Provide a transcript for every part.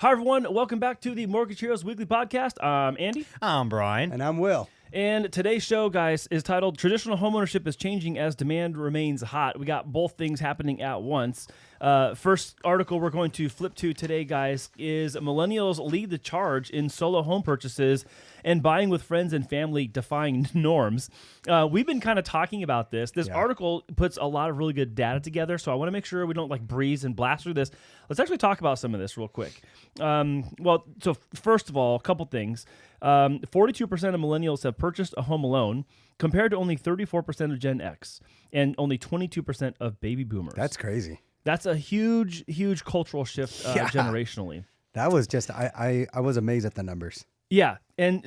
Hi, everyone. Welcome back to the Mortgage Heroes Weekly Podcast. I'm Andy. I'm Brian. And I'm Will. And today's show, guys, is titled Traditional Homeownership is Changing as Demand Remains Hot. We got both things happening at once. First article we're going to flip to today, guys, is Millennials lead the charge in solo home purchases and buying with friends and family, defying norms. We've been kind of talking about this. This article puts a lot of really good data together, so I want to make sure we don't breeze and blast through this. Let's actually talk about some of this real quick. So first of all, a couple things. 42% of millennials have purchased a home alone, compared to only 34% of Gen X and only 22% of baby boomers. That's crazy. That's a huge, huge cultural shift generationally. That was just, I was amazed at the numbers. Yeah. And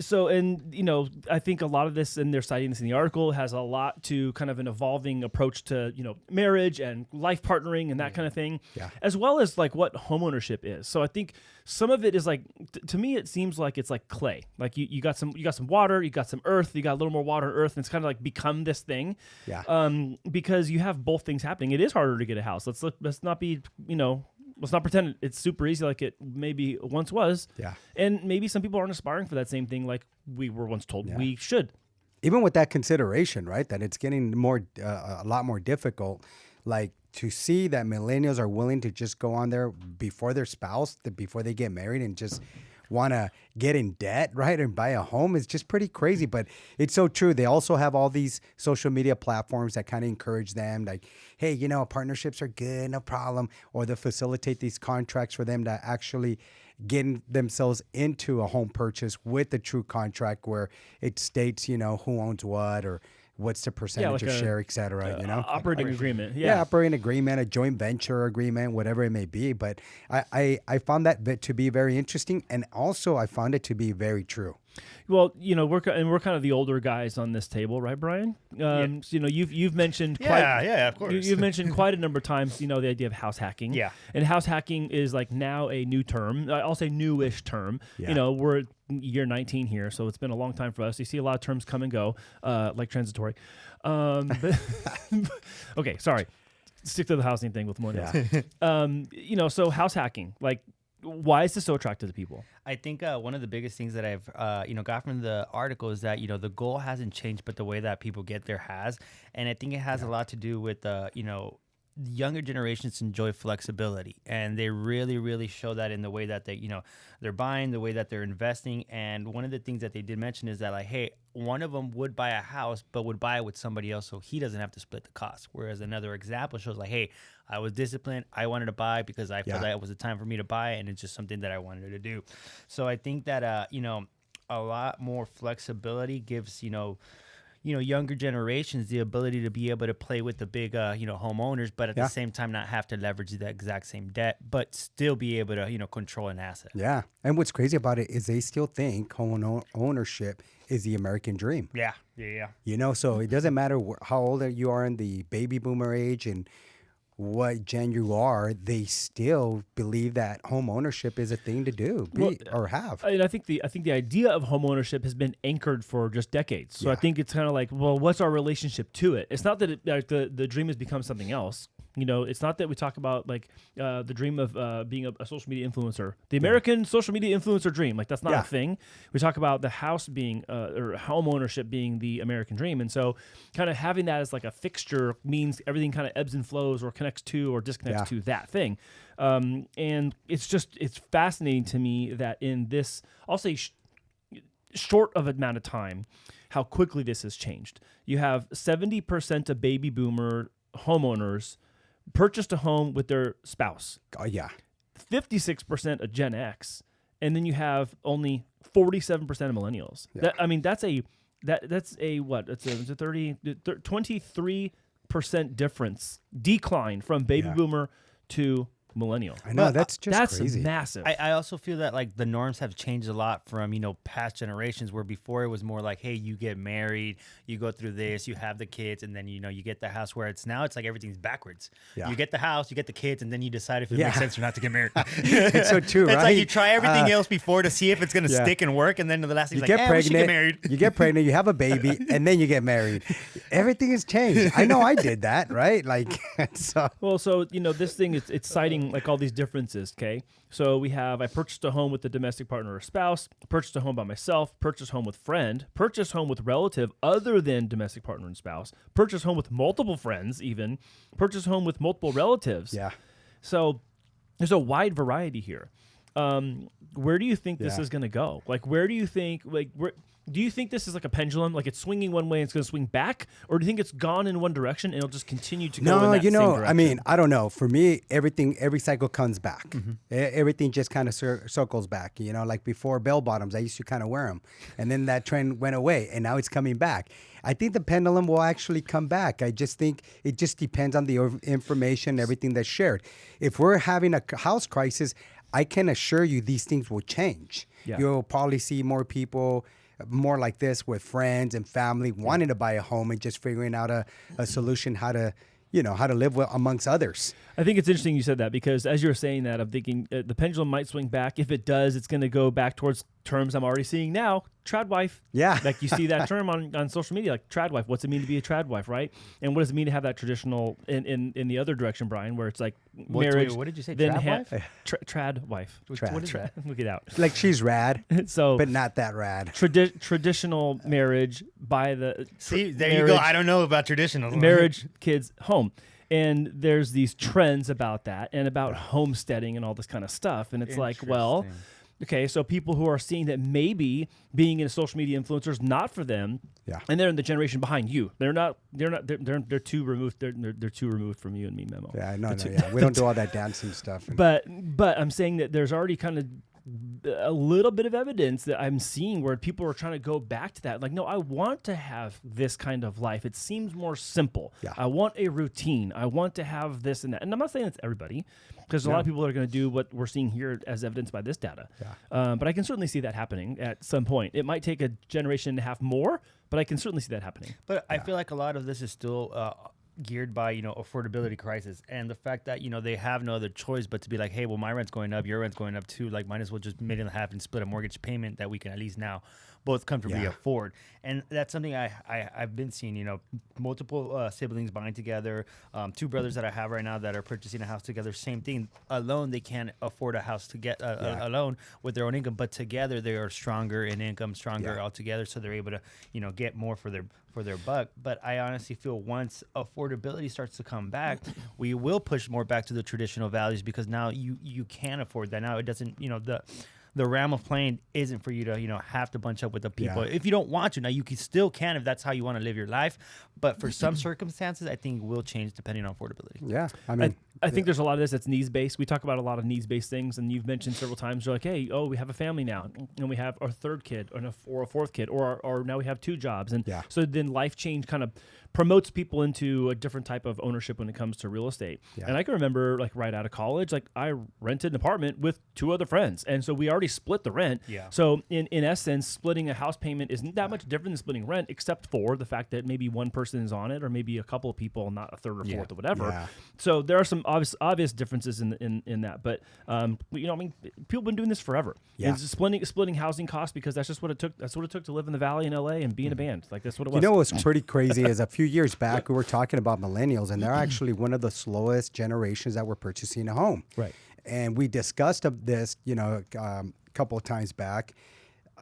I think a lot of this, and they're citing this in the article, has a lot to kind of an evolving approach to, marriage and life partnering and that kind of thing, as well as what homeownership is. So I think some of it is to me, it seems like it's like clay. Like you got some water, you got some earth, you got a little more water and earth, and it's kind of become this thing. Yeah. Because you have both things happening. It is harder to get a house. Let's not be, let's not pretend it's super easy like it maybe once was. Yeah. And maybe some people aren't aspiring for that same thing like we were once told we should. Even with that consideration, right, that it's getting a lot more difficult, to see that millennials are willing to just go on there before their spouse, before they get married and just want to get in debt, right, and buy a home is just pretty crazy. But it's so true. They also have all these social media platforms that kind of encourage them, like, hey, partnerships are good, no problem. Or they'll facilitate these contracts for them to actually get themselves into a home purchase with the true contract where it states, who owns what or what's the percentage of share, et cetera, operating agreement. Yeah, operating agreement, a joint venture agreement, whatever it may be. But I found that to be very interesting. And also I found it to be very true. Well, we're kind of the older guys on this table, right, Brian? So, you've mentioned of course. You've mentioned quite a number of times, the idea of house hacking. Yeah. And house hacking is now a new term. I'll say newish term. Yeah. We're year 19 here, so it's been a long time for us. You see a lot of terms come and go, like transitory. But okay, sorry. Stick to the housing thing with millennials. Yeah. So house hacking, why is this so attractive to people? I think one of the biggest things that I've got from the article is that the goal hasn't changed, but the way that people get there has, and I think it has a lot to do with younger generations enjoy flexibility, and they really, really show that in the way that they're buying, the way that they're investing. And one of the things that they did mention is that hey, one of them would buy a house, but would buy it with somebody else, so he doesn't have to split the cost. Whereas another example shows hey, I was disciplined. I wanted to buy because I felt that it was the time for me to buy, and it's just something that I wanted to do. So I think that a lot more flexibility gives younger generations the ability to be able to play with the big homeowners, but at the same time not have to leverage the exact same debt, but still be able to control an asset. Yeah, and what's crazy about it is they still think home ownership is the American dream. Yeah. So it doesn't matter how old you are in the baby boomer age and what gen you are, they still believe that home ownership is a thing to do or have. I think the idea of home ownership has been anchored for just decades. So I think it's kind of what's our relationship to it? It's not that the dream has become something else. It's not that we talk about the dream of being a social media influencer, the American social media influencer dream. That's not a thing. We talk about the house being or home ownership being the American dream, and so kind of having that as a fixture means everything kind of ebbs and flows or connects to or disconnects to that thing. And it's fascinating to me that in this, I'll say short of amount of time, how quickly this has changed. You have 70% of baby boomer homeowners purchased a home with their spouse. Oh, yeah. 56% of Gen X, and then you have only 47% of millennials. Yeah. That's a what? It's a 23% difference decline from baby boomer to millennial. I know, that's crazy. Massive. I also feel that the norms have changed a lot from past generations, where before it was more hey, you get married, you go through this, you have the kids, and then you get the house. Where it's now everything's backwards. Yeah. You get the house, you get the kids, and then you decide if it makes sense or not to get married. It's so true, right? It's you try everything else before to see if it's going to stick and work, and then the last thing is we should get married. You get pregnant, you have a baby, and then you get married. Everything has changed. I know I did that, right? So this thing it's citing seeing like all these differences. Okay, so we have I purchased a home with a domestic partner or spouse, purchased a home by myself, purchased home with friend, purchased home with relative other than domestic partner and spouse, purchased home with multiple friends, even purchased home with multiple relatives. Yeah. So there's a wide variety here. Where do you think this is going to go? Like, where do you think, do you think this is like a pendulum, like it's swinging one way and it's going to swing back? Or do you think it's gone in one direction and it'll just continue to go in that same direction? I mean, I don't know. For me, every cycle comes back. Everything just kind of circles back. Like before bell bottoms, I used to kind of wear them. And then that trend went away and now it's coming back. I think the pendulum will actually come back. I just think it just depends on the information, everything that's shared. If we're having a house crisis, I can assure you these things will change. Yeah. You'll probably see more people more like this with friends and family wanting to buy a home and just figuring out a solution how to live amongst others. I think it's interesting you said that because as you're saying that, I'm thinking the pendulum might swing back. If it does, it's going to go back towards terms I'm already seeing now. Trad wife. Yeah. Like you see that term on social media, like trad wife. What's it mean to be a trad wife, right? And what does it mean to have that traditional in the other direction, Brian, where it's like marriage. What did you say? Then Trad wife? Trad wife. What is that? Look it out. Like she's rad, So but not that rad. Traditional marriage by the See, there you go. I don't know about traditional marriage, kids, home. And there's these trends about that and about homesteading and all this kind of stuff. And it's like, well, okay, so people who are seeing that maybe being in a social media influencer is not for them. Yeah. And they're in the generation behind you. They're too removed. They're too removed from you and me, Memo. Yeah, no. We don't do all that dancing stuff. But I'm saying that there's already kind of a little bit of evidence that I'm seeing where people are trying to go back to that. Like, no, I want to have this kind of life. It seems more simple. Yeah. I want a routine. I want to have this and that. And I'm not saying it's everybody, because a lot of people are going to do what we're seeing here as evidenced by this data. Yeah. But I can certainly see that happening at some point. It might take a generation and a half more, but I can certainly see that happening. But I feel like a lot of this is still geared by affordability crisis and the fact that they have no other choice but to be like, hey, well, my rent's going up, your rent's going up too, like might as well just $1.5 and split a mortgage payment that we can at least now both comfortably afford. And that's something I've been seeing, multiple siblings buying together, two brothers that I have right now that are purchasing a house together, same thing. Alone they can't afford a house to get alone with their own income, but together they are stronger in income, stronger altogether, so they're able to get more for their buck. But I honestly feel once affordability starts to come back, we will push more back to the traditional values, because now you can afford that. Now it doesn't, the realm of playing isn't for you to, have to bunch up with the people. If you don't want to, now you still can if that's how you want to live your life. But for some circumstances, I think it will change depending on affordability. Yeah. I mean, I think there's a lot of this that's needs-based. We talk about a lot of needs-based things, and you've mentioned several times, you're like, hey, we have a family now, and we have our third kid or a fourth kid, or now we have two jobs. And so then life change kind of promotes people into a different type of ownership when it comes to real estate. Yeah. And I can remember, like, right out of college, like, I rented an apartment with two other friends, and so we already split the rent. Yeah. So in essence, splitting a house payment isn't that much different than splitting rent, except for the fact that maybe one person is on it, or maybe a couple of people, not a third or fourth or whatever. Yeah. So there are some obvious differences in that. But people have been doing this forever. Yeah. And splitting housing costs, because that's just what it took. That's what it took to live in the Valley in LA and be in a band. Like, that's what it was. What's pretty crazy is a few years back we were talking about millennials, and they're actually one of the slowest generations that were purchasing a home. Right. And we discussed this, a couple of times back.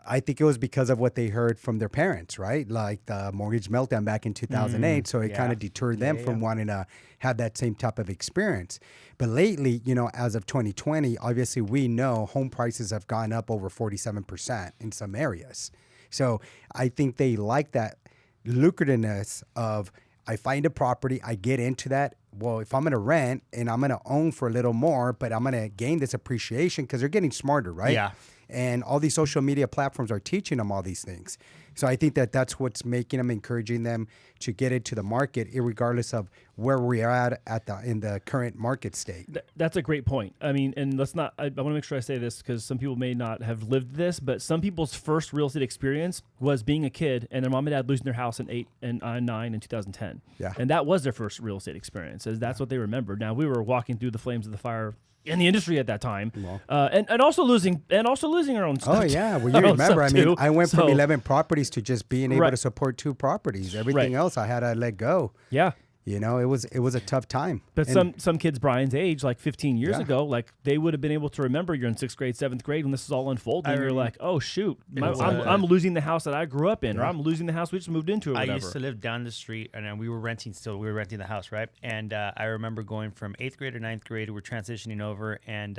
I think it was because of what they heard from their parents, right? Like the mortgage meltdown back in 2008. So it kind of deterred them from wanting to have that same type of experience. But lately, as of 2020, obviously we know home prices have gone up over 47% in some areas. So I think they like that lucrativeness of, I find a property, I get into that. Well, if I'm going to rent and I'm going to own for a little more, but I'm going to gain this appreciation, because they're getting smarter, right? Yeah. And all these social media platforms are teaching them all these things. So I think that that's what's making them, encouraging them to get into the market, regardless of where we are in the current market state. That's a great point. I mean, and let's not, I want to make sure I say this, because some people may not have lived this, but some people's first real estate experience was being a kid and their mom and dad losing their house in 9 in 2010. Yeah. And that was their first real estate experience, as that's what they remembered. Now, we were walking through the flames of the fire in the industry at that time, and also losing our own stuff. Oh yeah, well, you remember? I mean, I went from 11 properties to just being able to support 2 properties. Everything else I had to let go. Yeah, You know, it was a tough time. But And some kids Brian's age, like 15 years Yeah. ago, like they would have been able to remember you're in 6th grade, 7th grade when this is all unfolding. You're like, oh shoot, I'm losing the house that I grew up in, or I'm losing the house we just moved into, or I whatever. used to live down the street, and then we were renting the house, right? And I remember going from 8th grade to 9th grade. We're transitioning over, and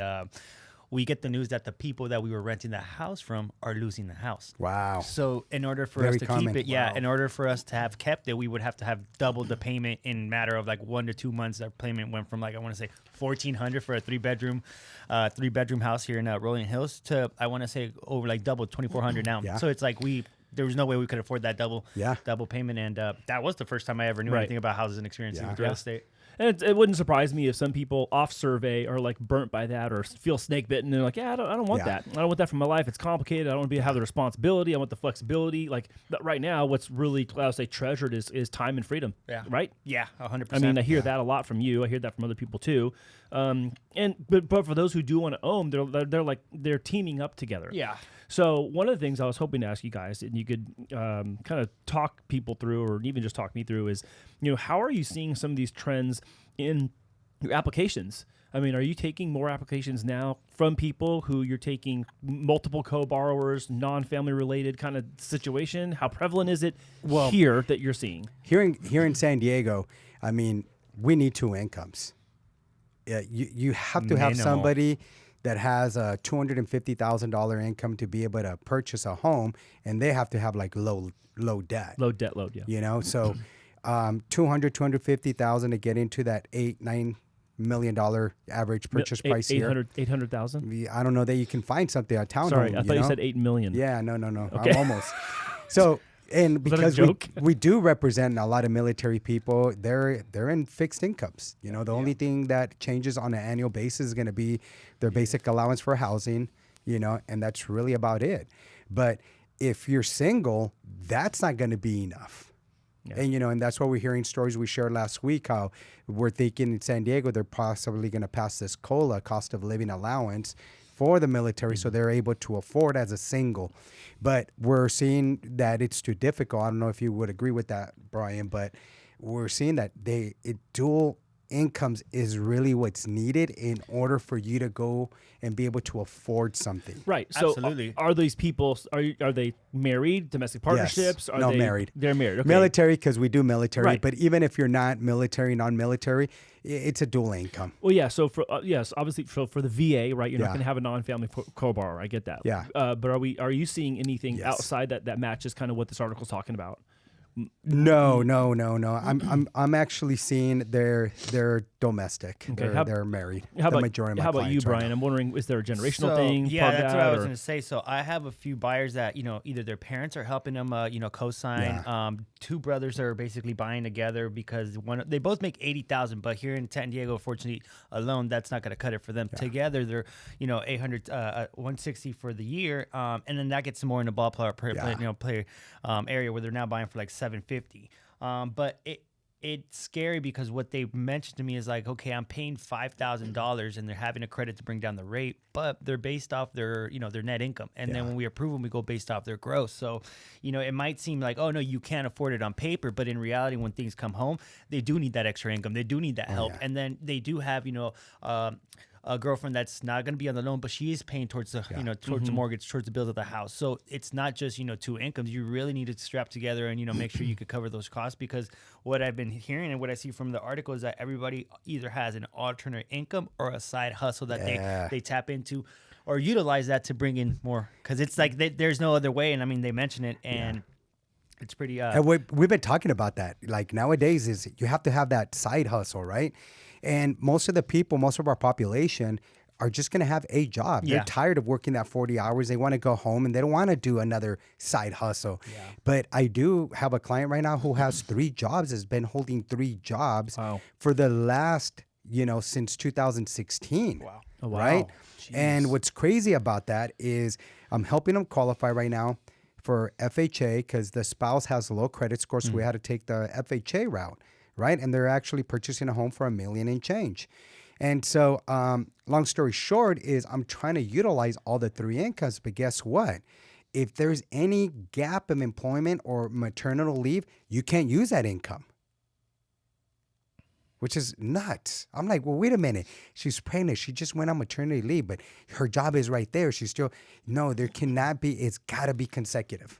we get the news that the people that we were renting the house from are losing the house. wow. So in order for Very us to common. keep it, Wow. in order for us to have kept it, we would have to have doubled the payment in a matter of like 1 to 2 months. Our payment went from like, I want to say $1,400 for a three bedroom house here in Rolling Hills to, I want to say, over like double, $2,400 now. Yeah. So it's like there was no way we could afford that double payment. And that was the first time I ever knew anything about houses and experiencing with real estate. And it wouldn't surprise me if some people off survey are like burnt by that or feel snake bitten. They're like, yeah, I don't want that. I don't want that for my life. It's complicated. I don't want to have the responsibility. I want the flexibility. Like right now, what's really, I would say, treasured is time and freedom. Yeah. Right. Yeah. 100%. I mean, I hear that a lot from you. I hear that from other people too. But for those who do want to own, they're teaming up together. Yeah. So one of the things I was hoping to ask you guys, and you could kind of talk people through, or even just talk me through, is, how are you seeing some of these trends in your applications? I mean, are you taking more applications now from people who you're taking multiple co-borrowers, non-family related kind of situation? How prevalent is it here that you're seeing? Here in San Diego, I mean, we need 2 incomes. Yeah, you have to have somebody that has a $250,000 income to be able to purchase a home, and they have to have like low debt. Low debt load, yeah. You know, so $250,000 to get into that $8-9 million average purchase price here. 800,000. I don't know that you can find something a townhome. Sorry, I thought you said 8 million. Yeah, no. Okay. I'm almost. So, and Was that a because joke? we do represent a lot of military people, they're in fixed incomes. You know, the only thing that changes on an annual basis is going to be their basic allowance for housing, and that's really about it. But if you're single, that's not going to be enough. Yeah. And, and that's why we're hearing stories we shared last week, how we're thinking in San Diego, they're possibly going to pass this COLA, cost of living allowance, for the military, so they're able to afford as a single. But we're seeing that it's too difficult. I don't know if you would agree with that, Brian, but we're seeing that dual incomes is really what's needed in order for you to go and be able to afford something. Right. So Absolutely. Are these people, are they married, domestic partnerships? Yes. No, married. They're married. Okay. Military, because we do military. Right. But even if you're not military, non-military, it's a dual income. Well, yeah. So for obviously for the VA, right? You're not Yeah. going to have a non-family co-borrower. I get that. Yeah. But are you seeing anything Yes. outside that matches kind of what this article's talking about? No. I'm actually seeing they're domestic. Okay, They're married. How the about majority of my how about you, clients right Brian? now. I'm wondering, is there a generational So, thing? yeah, part of that's that, what I was or- going to say. So I have a few buyers that, either their parents are helping them, co-sign. Yeah. 2 brothers are basically buying together because they both make $80,000, but here in San Diego, fortunately, alone, that's not going to cut it for them. Together, they're, 800, 160 for the year, and then that gets them more in the ballpark, player area where they're now buying for like 750. But it's scary because what they mentioned to me is like, okay, I'm paying $5,000 and they're having a credit to bring down the rate, but they're based off their net income. And then when we approve them, we go based off their gross. So, it might seem like, oh no, you can't afford it on paper, but in reality, when things come home, they do need that extra income. They do need that help. Yeah. And then they do have, a girlfriend that's not going to be on the loan, but she is paying towards the, towards the mortgage, towards the bills of the house. So it's not just, 2 incomes. You really need to strap together and, make sure you could cover those costs, because what I've been hearing and what I see from the article is that everybody either has an alternate income or a side hustle that they tap into or utilize that to bring in more. Cause it's like, there's no other way. And I mean, they mention it and it's pretty, And we've been talking about that. Like nowadays is you have to have that side hustle, right? And most of our population are just going to have a job. Yeah. They're tired of working that 40 hours. They want to go home and they don't want to do another side hustle. Yeah. But I do have a client right now who has 3 jobs, has been holding 3 jobs for the last, since 2016. Wow. Oh, wow. Right? Jeez. And what's crazy about that is I'm helping them qualify right now for FHA because the spouse has a low credit score, so we had to take the FHA route, right? And they're actually purchasing a home for $1 million and change. And so, long story short is I'm trying to utilize all the 3 incomes, but guess what? If there's any gap of employment or maternal leave, you can't use that income. which is nuts. I'm like, well, wait a minute. She's pregnant. She just went on maternity leave, but her job is right there. She's still, no, there cannot be, it's got to be consecutive.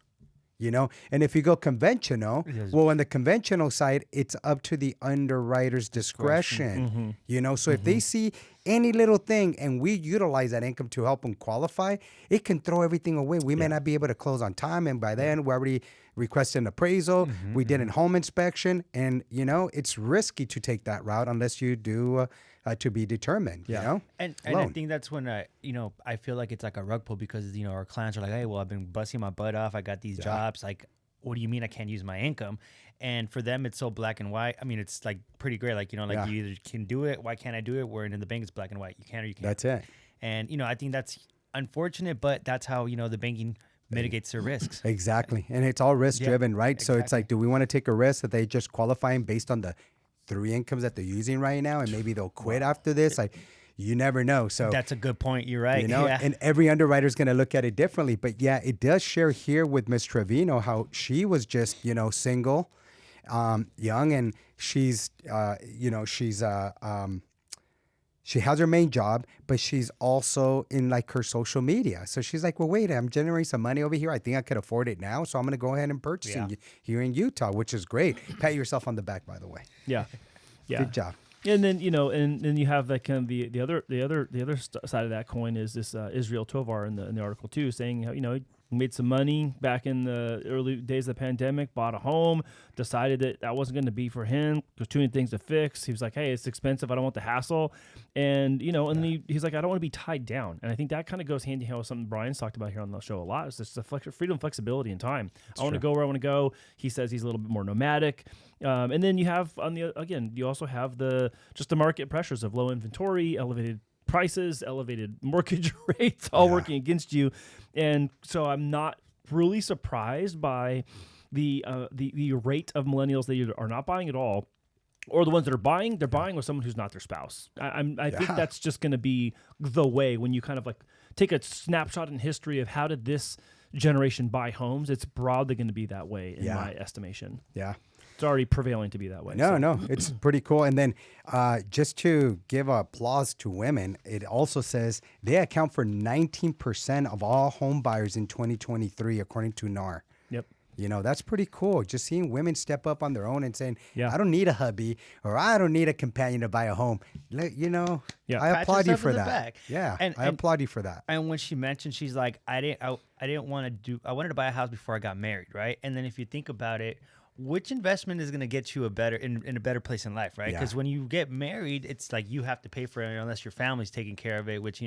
And if you go conventional, well, on the conventional side, it's up to the underwriter's discretion. So if they see any little thing and we utilize that income to help them qualify, it can throw everything away. We may not be able to close on time, and by then we already requested an appraisal. We did a home inspection, and it's risky to take that route unless you do to be determined. And I think that's when I feel like it's like a rug pull, because our clients are like, hey, well, I've been busting my butt off. I got these jobs. Like, what do you mean I can't use my income? And for them, it's so black and white. I mean, it's like pretty great. Like, you either can do it. Why can't I do it? Where in the bank, it's black and white. You can or you can't. That's it. And, I think that's unfortunate, but that's how, the banking mitigates their risks. Exactly. And it's all risk driven, right? Exactly. So it's like, do we want to take a risk that they just qualifying based on the 3 incomes that they're using right now, and maybe they'll quit after this? Like, you never know. So that's a good point. You're right. And every underwriter is going to look at it differently. But yeah, it does share here with Miss Trevino how she was just, single, young, and she's, she has her main job, but she's also in like her social media. So she's like, well, wait, I'm generating some money over here. I think I could afford it now. So I'm going to go ahead and purchase it here in Utah, which is great. Pat yourself on the back, by the way. Yeah. Good job. And then, and then you have that kind of the other side of that coin is this Israel Tovar in the article too, saying how, he made some money back in the early days of the pandemic, bought a home, decided that wasn't going to be for him. There's too many things to fix. He was like, hey, it's expensive. I don't want the hassle. And, and he's like, I don't want to be tied down. And I think that kind of goes hand in hand with something Brian's talked about here on the show a lot. It's just the freedom, flexibility, and time. I want to go where I want to go. He says he's a little bit more nomadic. And then you have you also have the market pressures of low inventory, elevated prices, elevated mortgage rates, all working against you. And so I'm not really surprised by the rate of millennials that either are not buying at all, or the ones that are buying, they're buying with someone who's not their spouse. I think that's just going to be the way when you kind of like take a snapshot in history of how did this generation buy homes. It's broadly going to be that way in my estimation. Yeah. It's already prevailing to be that way. No, it's pretty cool. And then just to give applause to women, it also says they account for 19% of all home buyers in 2023, according to NAR. Yep. That's pretty cool. Just seeing women step up on their own and saying, I don't need a hubby, or I don't need a companion to buy a home. I applaud you for that. Yeah, I applaud you for that. And when she mentioned, she's like, I wanted to buy a house before I got married, right? And then if you think about it, which investment is going to get you in a better place in life, right? Because when you get married, it's like you have to pay for it unless your family's taking care of it, which,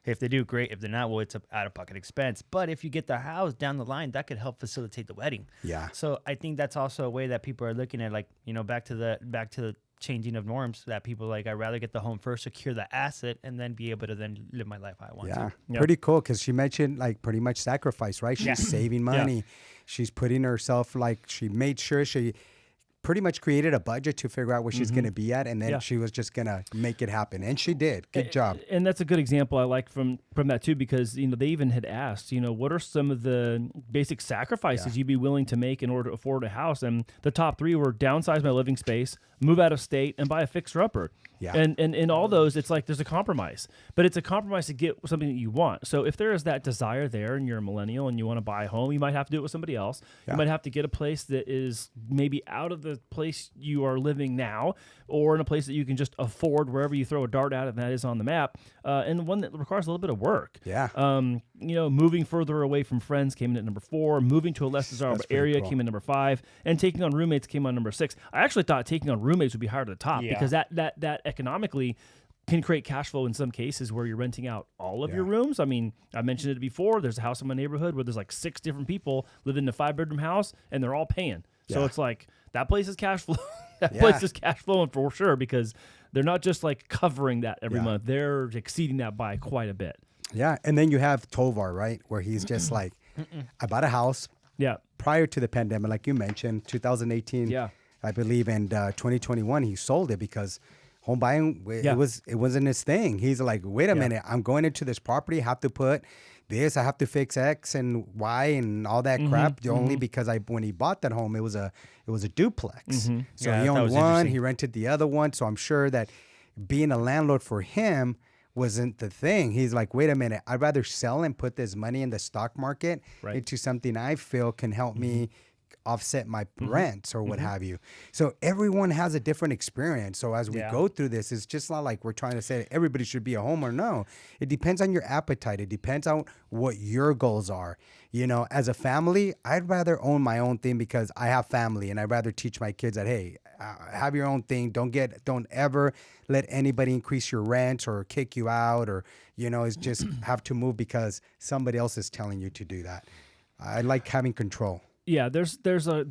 if they do, great. If they're not, well, it's an out-of-pocket expense. But if you get the house down the line, that could help facilitate the wedding. Yeah. So I think that's also a way that people are looking at, like, back to the changing of norms, that people like, I'd rather get the home first, secure the asset, and then be able to then live my life how I want to. Yeah, pretty cool, because she mentioned like pretty much sacrifice, right? She's saving money. Yeah. She's putting herself, like, she made sure she pretty much created a budget to figure out where she's going to be at, and then she was just going to make it happen. And she did. Good job. And that's a good example I like from that too, because, they even had asked, what are some of the basic sacrifices you'd be willing to make in order to afford a house? And the top 3 were downsize my living space, move out of state, and buy a fixer-upper. Yeah. And in all those, it's like there's a compromise, but it's a compromise to get something that you want. So if there is that desire there and you're a millennial and you want to buy a home, you might have to do it with somebody else. Yeah. You might have to get a place that is maybe out of the place you are living now, or in a place that you can just afford wherever you throw a dart at, and that is on the map, and one that requires a little bit of work. Yeah. Moving further away from friends came in at number 4. Moving to a less desirable area came in number 5, and taking on roommates came on number 6. I actually thought taking on roommates would be higher at the top because that economically can create cash flow in some cases where you're renting out all of your rooms. I mean, I mentioned it before. There's a house in my neighborhood where there's like 6 different people living in a 5-bedroom house, and they're all paying. So it's like that place is cash flow. Place is cash flowing for sure, because they're not just like covering that every month. They're exceeding that by quite a bit. Yeah. And then you have Tovar, right? Where he's just like, I bought a house prior to the pandemic, like you mentioned, 2018. Yeah. I believe in 2021, he sold it because home buying, it wasn't his thing. He's like, wait a minute, I'm going into this property, have to put this, I have to fix X and Y and all that crap. Only because when he bought that home, it was a duplex. So Yeah, he that owned was one, interesting. he rented the other one. So I'm sure that being a landlord for him wasn't the thing. He's like, wait a minute, I'd rather sell and put this money in the stock market into something I feel can help me offset my rents or what have you. So everyone has a different experience. So as we go through this, it's just not like we're trying to say everybody should be a homeowner. No, it depends on your appetite. It depends on what your goals are. You know, as a family, I'd rather own my own thing because I have family, and I'd rather teach my kids that, hey, have your own thing. Don't ever let anybody increase your rent or kick you out, or, you know, it's just have to move because somebody else is telling you to do that. I like having control. Yeah, there's definitely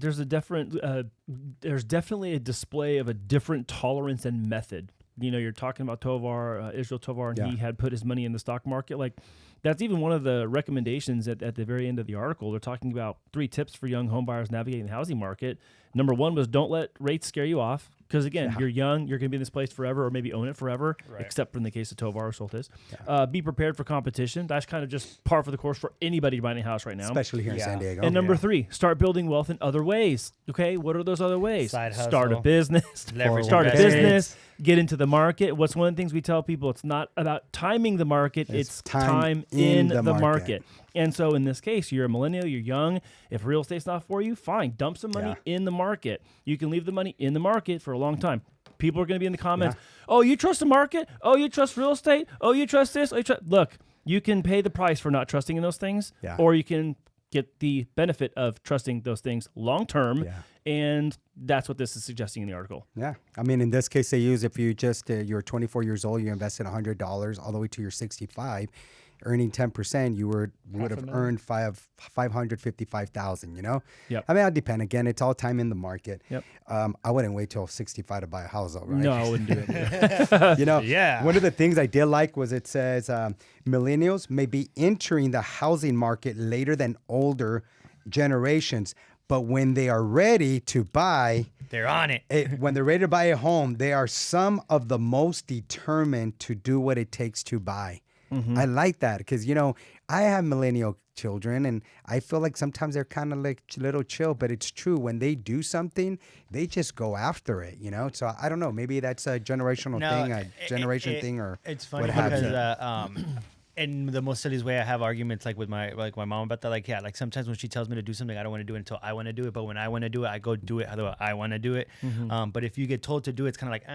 a display of a different tolerance and method. You know, you're talking about Tovar, Israel Tovar, and he had put his money in the stock market. Like, that's even one of the recommendations at the very end of the article. They're talking about 3 tips for young home buyers navigating the housing market. Number 1 was don't let rates scare you off. Because, again, you're young, you're going to be in this place forever, or maybe own it forever, except for in the case of Tovar or Soltis. Be prepared for competition. That's kind of just par for the course for anybody buying a house right now. Especially here in San Diego. And number 3, start building wealth in other ways. Okay, what are those other ways? Side hustle. Start a business. Start a business. Get into the market. What's one of the things we tell people? It's not about timing the market. It's time in the market. And so in this case, you're a millennial, you're young. If real estate's not for you, fine. Dump some money in the market. You can leave the money in the market for a long time. People are going to be in the comments, oh, you trust the market? Oh, you trust real estate? Oh, you trust this? Look, you can pay the price for not trusting in those things, or you can get the benefit of trusting those things long term. And that's what this is suggesting in the article. Yeah. I mean, in this case, they use if you just, you're 24 years old, you invested $100 all the way to your 65, earning 10%, you would have earned $555,000, you know? Yep. I mean, it'll depend. Again, it's all time in the market. Yep. I wouldn't wait till 65 to buy a house, though, right? No, I wouldn't do it. You know, one of the things I did like was it says millennials may be entering the housing market later than older generations, but when they are ready to buy, they're on it. When they're ready to buy a home, they are some of the most determined to do what it takes to buy. I like that because, you know, I have millennial children and I feel like sometimes they're kind of like a little chill, but it's true. When they do something, they just go after it, you know? So I don't know. Maybe that's a generational thing, a generation thing, or it's funny what have because in the most silliest way, I have arguments like with my mom about that. Like, like sometimes when she tells me to do something, I don't want to do it until I want to do it. But when I want to do it, I go do it how I want to do it. But if you get told to do it, it's kind of like,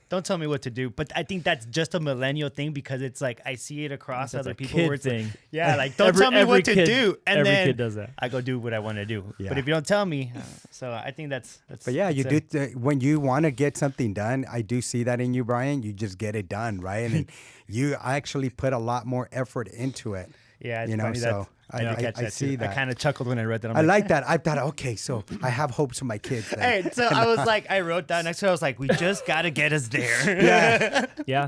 don't tell me what to do. But I think that's just a millennial thing because it's like I see it across other people. Kid where it's thing. Like, like don't tell me what to do, and every then kid does that. I go do what I want to do. Yeah. But if you don't tell me, so I think that's. But yeah, you do. When you want to get something done, I do see that in you, Brian. You just get it done, right? And you actually put a lot more effort into it. Yeah, it's you know. funny So I see that. I kind of chuckled when I read that. I like that. I thought, okay, so I have hopes for my kids. Then. Hey, so I was like, I wrote down next to it, I was like, we just got to get us there. Yeah.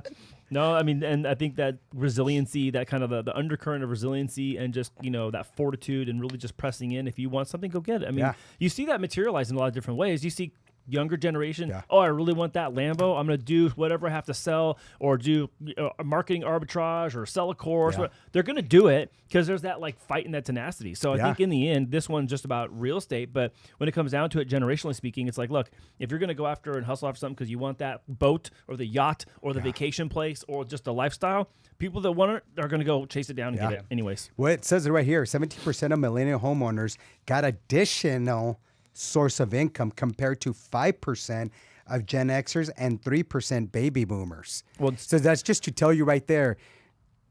No, I mean, and I think that resiliency, that kind of the undercurrent of resiliency and just, you know, that fortitude and really just pressing in. If you want something, go get it. I mean, you see that materialize in a lot of different ways. You see younger generation, oh, I really want that Lambo. I'm going to do whatever I have to sell or do a marketing arbitrage or sell a course. They're going to do it because there's that like fight and that tenacity. So I think in the end, this one's just about real estate. But when it comes down to it, generationally speaking, it's like, look, if you're going to go after and hustle after something because you want that boat or the yacht or the vacation place or just the lifestyle, people that want it are going to go chase it down and get it anyways. Well, it says it right here. 17% of millennial homeowners got additional source of income compared to 5% of Gen Xers and 3% baby boomers. Well, so that's just to tell you right there,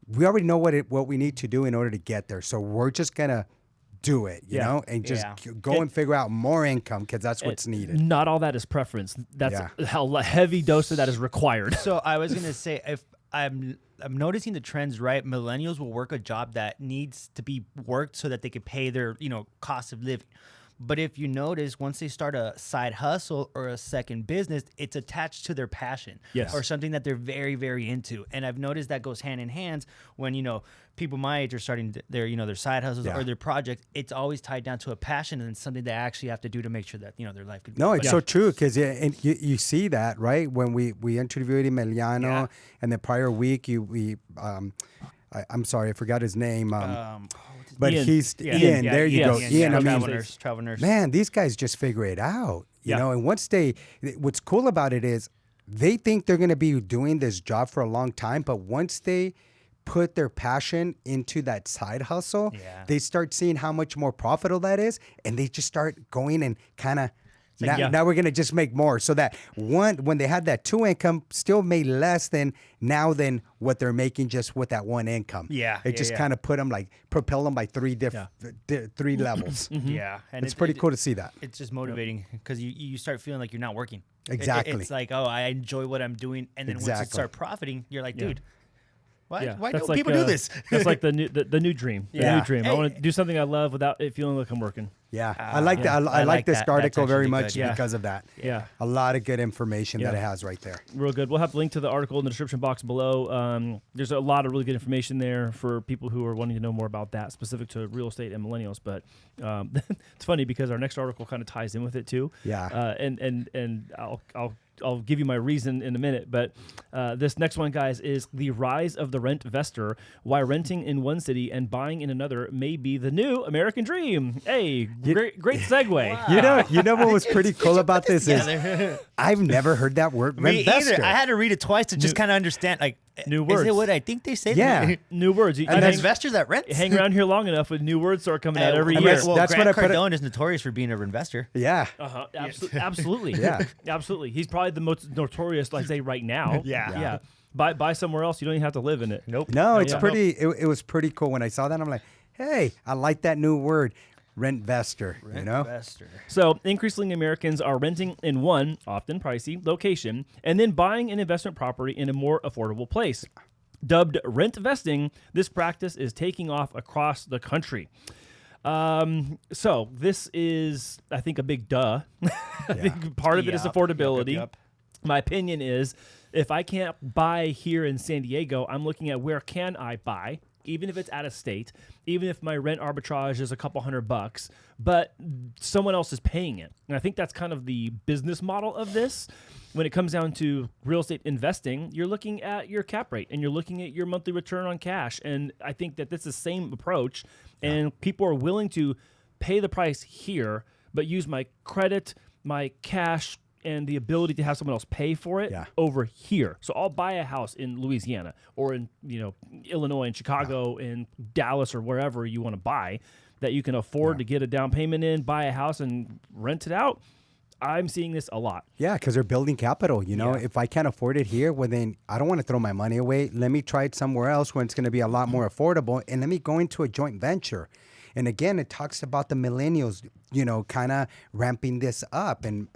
we already know what we need to do in order to get there. So we're just gonna do it, you know, and just go and figure out more income because that's what's needed. Not all that is preference. That's how heavy dose of that is required. So I was gonna say, if I'm noticing the trends, right? Millennials will work a job that needs to be worked so that they can pay their, cost of living. But if you notice, once they start a side hustle or a second business, it's attached to their passion or something that they're very, very into. And I've noticed that goes hand in hand when, people my age are starting their side hustles or their projects. It's always tied down to a passion and something they actually have to do to make sure that, their life could be. No, it's so true because you see that, right? When we interviewed Emiliano and the prior week, I'm sorry, I forgot his name. What's his But Ian. he's Yeah. Ian. Yeah, There you go. Ian. Ian. I mean, Travel nurse. man, these guys just figure it out, you know. And once what's cool about it is they think they're going to be doing this job for a long time, but once they put their passion into that side hustle, they start seeing how much more profitable that is, and they just start going and kind of. Now we're gonna just make more, so that when they had that 2 income, still made less than what they're making just with that 1 income. It just kind of propel them by three levels. Yeah, and it's pretty cool to see that. It's just motivating because you start feeling like you're not working. Exactly. It's like, oh, I enjoy what I'm doing, and then once you start profiting, you're like, dude. Why don't people do this? That's like the new dream. The new dream. I want to do something I love without it feeling like I'm working. Yeah, I like that. I like this article very much because of that. Yeah, a lot of good information that it has right there. Real good. We'll have a link to the article in the description box below. There's a lot of really good information there for people who are wanting to know more about that, specific to real estate and millennials. But it's funny because our next article kind of ties in with it too. Yeah. And I'll give you my reason in a minute, but this next one, guys, is the rise of the rent investor. Why renting in one city and buying in another may be the new American dream. Hey, great segue. Wow. You know what was pretty cool about this is I've never heard that word. Me investor. either. I had to read it twice to just kind of understand. Like, new words. Is it what I think they said? Yeah. New words. An investor that rents. Hang around here long enough, with new words start coming out every year. That's Grant what I put. Cardone is notorious for being an investor. Yeah. Absolutely. Yeah. Absolutely. He's probably the most notorious, I'd say, right now. Yeah. Buy somewhere else. You don't even have to live in it. Nope. No, it's pretty. It was pretty cool when I saw that. I'm like, hey, I like that new word, rentvestor. Investor. So increasingly, Americans are renting in one, often pricey, location, and then buying an investment property in a more affordable place. Dubbed rent vesting, this practice is taking off across the country. So this is, I think, a big duh. I think part of it is affordability. Yep. My opinion is, if I can't buy here in San Diego, I'm looking at where can I buy, even if it's out of state, even if my rent arbitrage is a couple $100, but someone else is paying it. And I think that's kind of the business model of this. When it comes down to real estate investing, you're looking at your cap rate and you're looking at your monthly return on cash. And I think that that's the same approach. And people are willing to pay the price here, but use my credit, my cash, and the ability to have someone else pay for it over here. So I'll buy a house in Louisiana or in Illinois and Chicago and Dallas or wherever you want to buy that you can afford to get a down payment in, buy a house and rent it out. I'm seeing this a lot. Yeah, because they're building capital. If I can't afford it here, well, then I don't want to throw my money away. Let me try it somewhere else where it's going to be a lot more affordable, and let me go into a joint venture. And again, it talks about the millennials, kind of ramping this up. And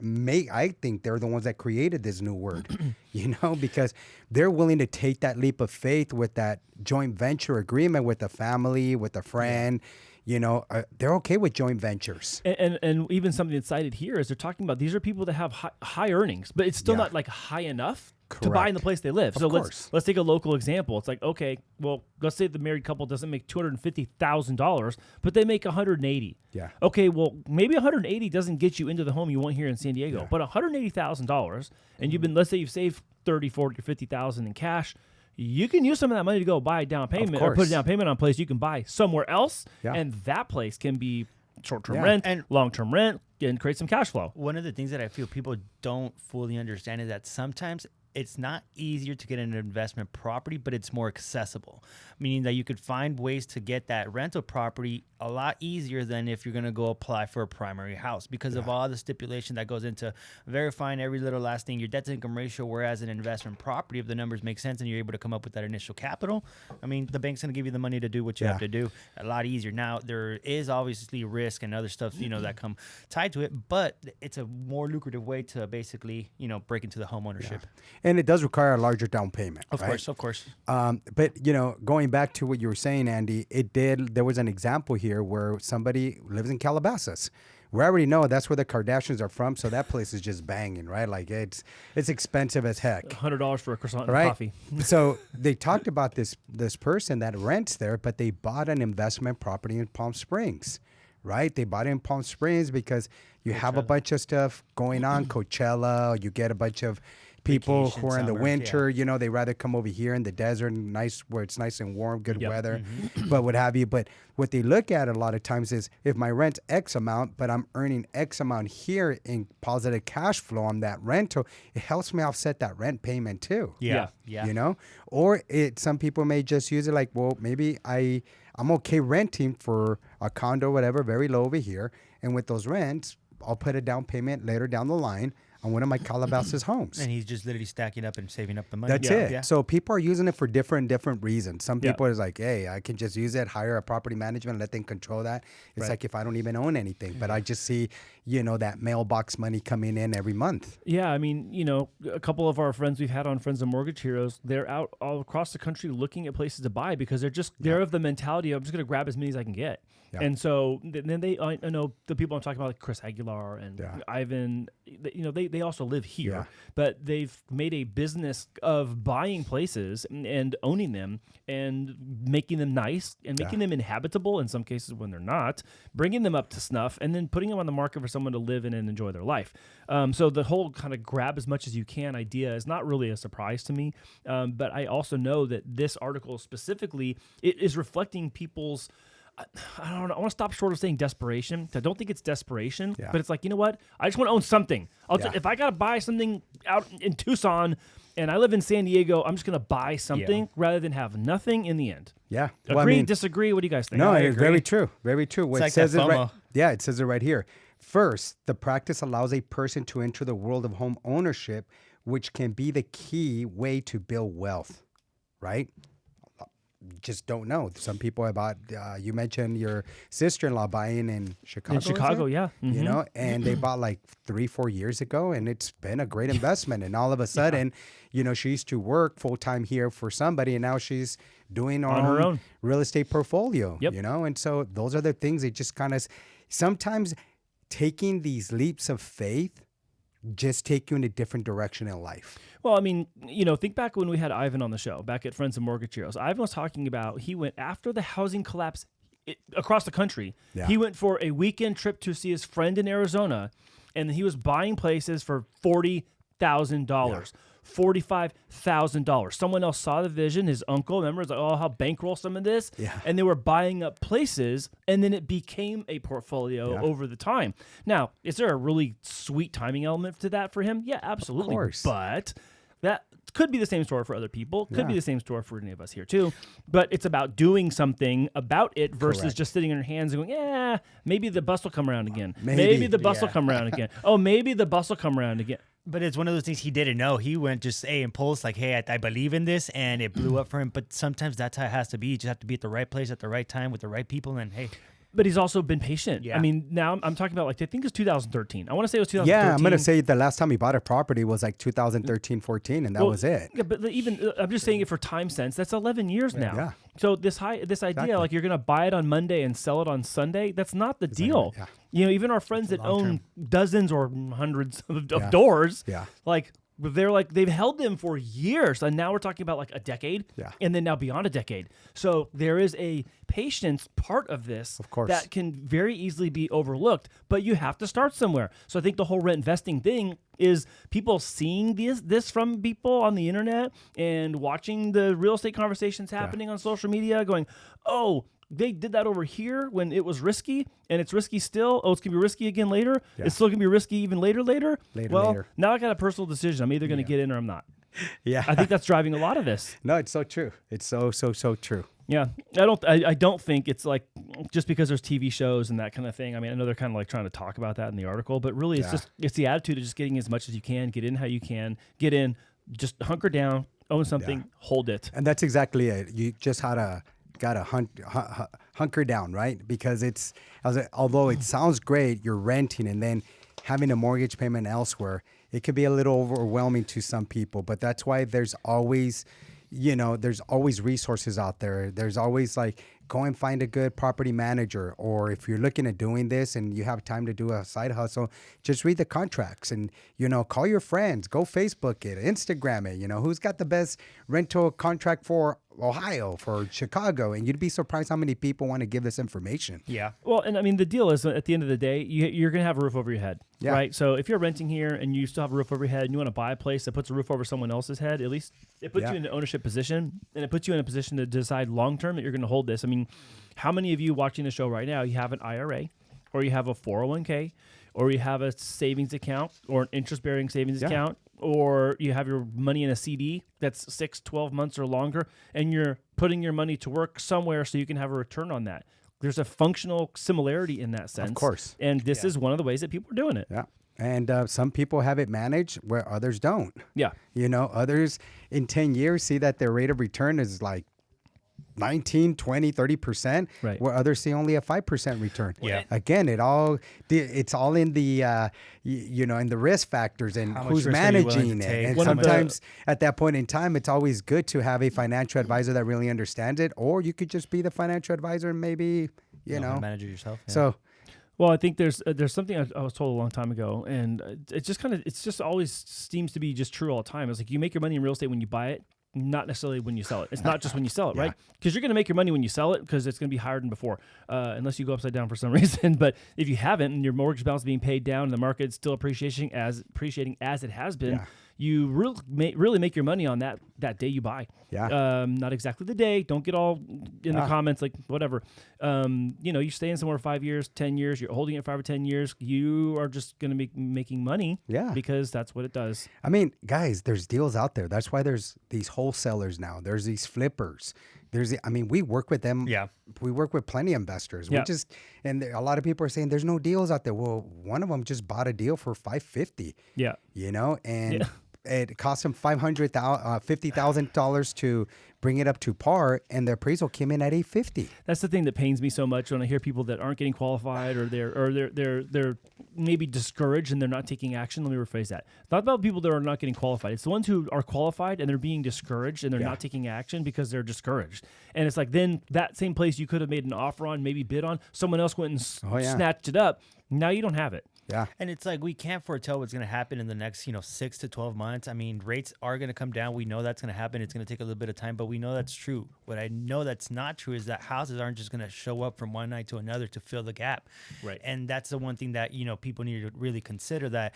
I think they're the ones that created this new word, because they're willing to take that leap of faith with that joint venture agreement with a family, with a friend. They're okay with joint ventures. And even something that's cited here is they're talking about these are people that have high earnings, but it's still not like high enough to buy in the place they live. So let's take a local example. It's like, okay, well, let's say the married couple doesn't make $250,000, but they make $180,000. Yeah. Okay, well, maybe $180,000 doesn't get you into the home you want here in San Diego, but $180,000, and let's say you've saved $30,000, $40,000, or $50,000 in cash. You can use some of that money to go buy a down payment or put a down payment on a place you can buy somewhere else, and that place can be short-term rent and long-term rent and create some cash flow. One of the things that I feel people don't fully understand is that sometimes it's not easier to get an investment property, but it's more accessible, meaning that you could find ways to get that rental property a lot easier than if you're going to go apply for a primary house because of all the stipulation that goes into verifying every little last thing, your debt to income ratio, whereas an investment property, if the numbers make sense and you're able to come up with that initial capital, I mean, the bank's going to give you the money to do what you have to do a lot easier. Now, there is obviously risk and other stuff, that come tied to it, but it's a more lucrative way to basically, break into the homeownership. Yeah. And it does require a larger down payment. Of course. But, going back to what you were saying, Andy, there was an example here where somebody lives in Calabasas. We already know that's where the Kardashians are from, so that place is just banging, right? Like it's expensive as heck. $100 for a croissant and coffee. So they talked about this person that rents there, but they bought an investment property in Palm Springs, right? They bought it in Palm Springs because you have a bunch of stuff going on, Coachella. You get a bunch of people Vacation, who are in the summer, winter, you know, they rather come over here in the desert, nice where it's nice and warm, good weather, but what have you. But what they look at a lot of times is if my rent's X amount, but I'm earning X amount here in positive cash flow on that rental, it helps me offset that rent payment too. Yeah. You know, or some people may just use it like, well, maybe I'm okay renting for a condo, whatever, very low over here. And with those rents, I'll put a down payment later down the line on one of my Calabasas homes. And he's just literally stacking up and saving up the money. That's it. So people are using it for different reasons. Some people is like, hey, I can just use it, hire a property management, let them control that. It's like if I don't even own anything, but I just see, you know, that mailbox money coming in every month. Yeah, I mean, you know, a couple of our friends we've had on Friends of Mortgage Heroes, they're out all across the country looking at places to buy because they're of the mentality of I'm just going to grab as many as I can get. Yeah. And so then I know the people I'm talking about, like Chris Aguilar and Ivan, you know, they also live here, but they've made a business of buying places and owning them and making them nice and making them inhabitable in some cases when they're not, bringing them up to snuff, and then putting them on the market for someone to live in and enjoy their life. So the whole kind of grab as much as you can idea is not really a surprise to me. But I also know that this article specifically, it is reflecting people's, I don't know. I want to stop short of saying desperation. I don't think it's desperation, but it's like, you know what? I just want to own something. If I got to buy something out in Tucson and I live in San Diego, I'm just going to buy something rather than have nothing in the end. Yeah. Agree, disagree? What do you guys think? No, it's very true. Very true. It's like says it right. Yeah, it says it right here. First, the practice allows a person to enter the world of home ownership, which can be the key way to build wealth, right? Just don't know. Some people about you mentioned your sister-in-law buying in Chicago. In Chicago, yeah. Mm-hmm. You know, and they bought like 3-4 years ago, and it's been a great investment. And all of a sudden, you know, she used to work full-time here for somebody, and now she's doing her own real estate portfolio, you know? And so those are the things that just kind of sometimes taking these leaps of faith just take you in a different direction in life. Well, I mean, you know, think back when we had Ivan on the show, back at Friends of Mortgage Heroes. Ivan was talking about he went after the housing collapse across the country. Yeah. He went for a weekend trip to see his friend in Arizona, and he was buying places for $40,000. $45,000. Someone else saw the vision. His uncle, remember, was like, oh, how bankroll some of this. Yeah. And they were buying up places, and then it became a portfolio over the time. Now, is there a really sweet timing element to that for him? Yeah, absolutely. Of course. But that could be the same story for other people. Could be the same story for any of us here too. But it's about doing something about it versus just sitting in your hands and going, yeah, maybe the bus will come around again. Maybe the bus will come around again. Oh, maybe the bus will come around again. But it's one of those things he didn't know. He went just impulse, like, hey, I believe in this, and it blew up for him. But sometimes that's how it has to be. You just have to be at the right place at the right time with the right people, and hey. But he's also been patient. Yeah. I mean, now I'm talking about, like, I think it's 2013. I want to say it was 2013. Yeah, I'm going to say the last time he bought a property was like 2013, 14, and that was it. Yeah, but even, I'm just saying it for time sense, that's 11 years now. Yeah. So this idea, like you're going to buy it on Monday and sell it on Sunday, that's not the deal. Yeah. You know, even our friends that own dozens or hundreds of doors, like, they've held them for years, and now we're talking about like a decade, and then now beyond a decade. So there is a patience part of this, of course, that can very easily be overlooked, but you have to start somewhere. So I think the whole rent investing thing is people seeing this from people on the internet and watching the real estate conversations happening on social media, going, oh, they did that over here when it was risky, and it's risky still. Oh, it's going to be risky again later. Yeah. It's still going to be risky even later. Now I got a personal decision. I'm either going to get in or I'm not. Yeah. I think that's driving a lot of this. No, it's so true. It's so true. Yeah. I don't think it's like just because there's TV shows and that kind of thing. I mean, I know they're kind of like trying to talk about that in the article, but really it's the attitude of just getting as much as you can, get in how you can, get in, just hunker down, own something, hold it. And that's exactly it. You just gotta hunker down, right? Because although it sounds great, you're renting and then having a mortgage payment elsewhere, it could be a little overwhelming to some people. But that's why there's always resources out there. There's always like, go and find a good property manager, or if you're looking at doing this and you have time to do a side hustle, just read the contracts and, you know, call your friends, go Facebook it, Instagram it, you know, who's got the best rental contract for Ohio, for Chicago, and you'd be surprised how many people want to give this information. Yeah. Well, and I mean, the deal is at the end of the day, you're going to have a roof over your head, Yeah. right? So if you're renting here and you still have a roof over your head and you want to buy a place that puts a roof over someone else's head, at least it puts Yeah. you in an ownership position, and it puts you in a position to decide long-term that you're going to hold this. I mean, how many of you watching the show right now, you have an IRA or you have a 401k or you have a savings account or an interest-bearing savings Yeah. account, or you have your money in a CD that's 6, 12 months or longer, and you're putting your money to work somewhere so you can have a return on that. There's a functional similarity in that sense. Of course. And this is one of the ways that people are doing it. Yeah. And some people have it managed where others don't. Yeah. You know, others in 10 years see that their rate of return is like 19, 20, 30%, Right. where others see only a 5% return. Yeah. Again, it's all in the, in the risk factors and How much who's risk are you willing to managing it. take? And One of the- sometimes at that point in time, it's always good to have a financial advisor that really understands it, or you could just be the financial advisor and maybe, you know. manage it yourself. Yeah. So, Well, I think there's something I was told a long time ago, and it just always seems to be just true all the time. It's like you make your money in real estate when you buy it, not necessarily when you sell it. It's not just when you sell it, right? Because you're going to make your money when you sell it because it's going to be higher than before, unless you go upside down for some reason. But if you haven't and your mortgage balance is being paid down and the market's still appreciating as it has been, you really make your money on that day you buy. Yeah. Not exactly the day. Don't get all in the comments like whatever. You're staying somewhere 5 years, 10 years. You're holding it 5 or 10 years. You are just going to be making money. Yeah. Because that's what it does. I mean, guys, there's deals out there. That's why there's these wholesalers now. There's these flippers. We work with them. Yeah. We work with plenty of investors. Yeah. A lot of people are saying there's no deals out there. Well, one of them just bought a deal for $550. Yeah. You know, and it cost him $50,000 to bring it up to par, and the appraisal came in at $850. That's the thing that pains me so much when I hear people that aren't getting qualified or they're maybe discouraged and they're not taking action. Let me rephrase that. It's not about people that are not getting qualified. It's the ones who are qualified and they're being discouraged and they're not taking action because they're discouraged. And it's like then that same place you could have made an offer on, maybe bid on, someone else went and snatched it up. Now you don't have it. Yeah. And it's like we can't foretell what's going to happen in the next, 6 to 12 months. I mean, rates are going to come down. We know that's going to happen. It's going to take a little bit of time, but we know that's true. What I know that's not true is that houses aren't just going to show up from one night to another to fill the gap. Right. And that's the one thing that, people need to really consider that.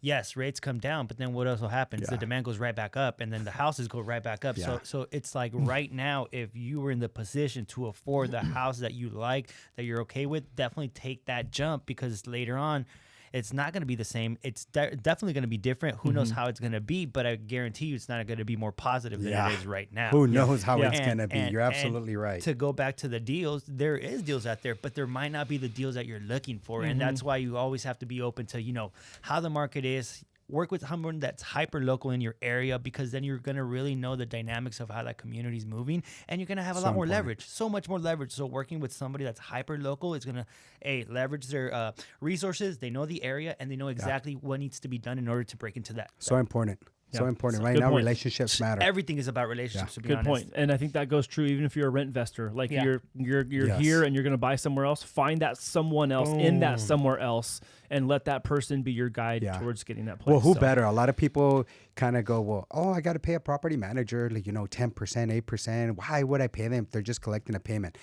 Yes, rates come down, but then what else will happen? The demand goes right back up, and then the houses go right back up. Yeah. So it's like right now, if you were in the position to afford the house that you like, that you're okay with, definitely take that jump, because later on, it's not going to be the same. It's definitely going to be different. Who knows how it's going to be, but I guarantee you it's not going to be more positive than it is right now. Who knows how it's And- going to be? and- You're absolutely and right. To go back to the deals, there is deals out there, but there might not be the deals that you're looking for. And that's why you always have to be open to, how the market is. Work with someone that's hyper local in your area, because then you're going to really know the dynamics of how that community is moving, and you're going to have a lot more leverage, so much more leverage. So working with somebody that's hyper local is going to leverage their resources. They know the area and they know exactly what needs to be done in order to break into that. So important. So important. Right Good now, point. relationships matter. Everything is about relationships. To be Good honest. point. And I think that goes true even if you're a rent investor. Like you're Yes. here and you're going to buy somewhere else. Find that someone else in that somewhere else, and let that person be your guide towards getting that place. Well, who better? A lot of people kind of go, well, I got to pay a property manager, 10%, 8%. Why would I pay them if they're just collecting a payment?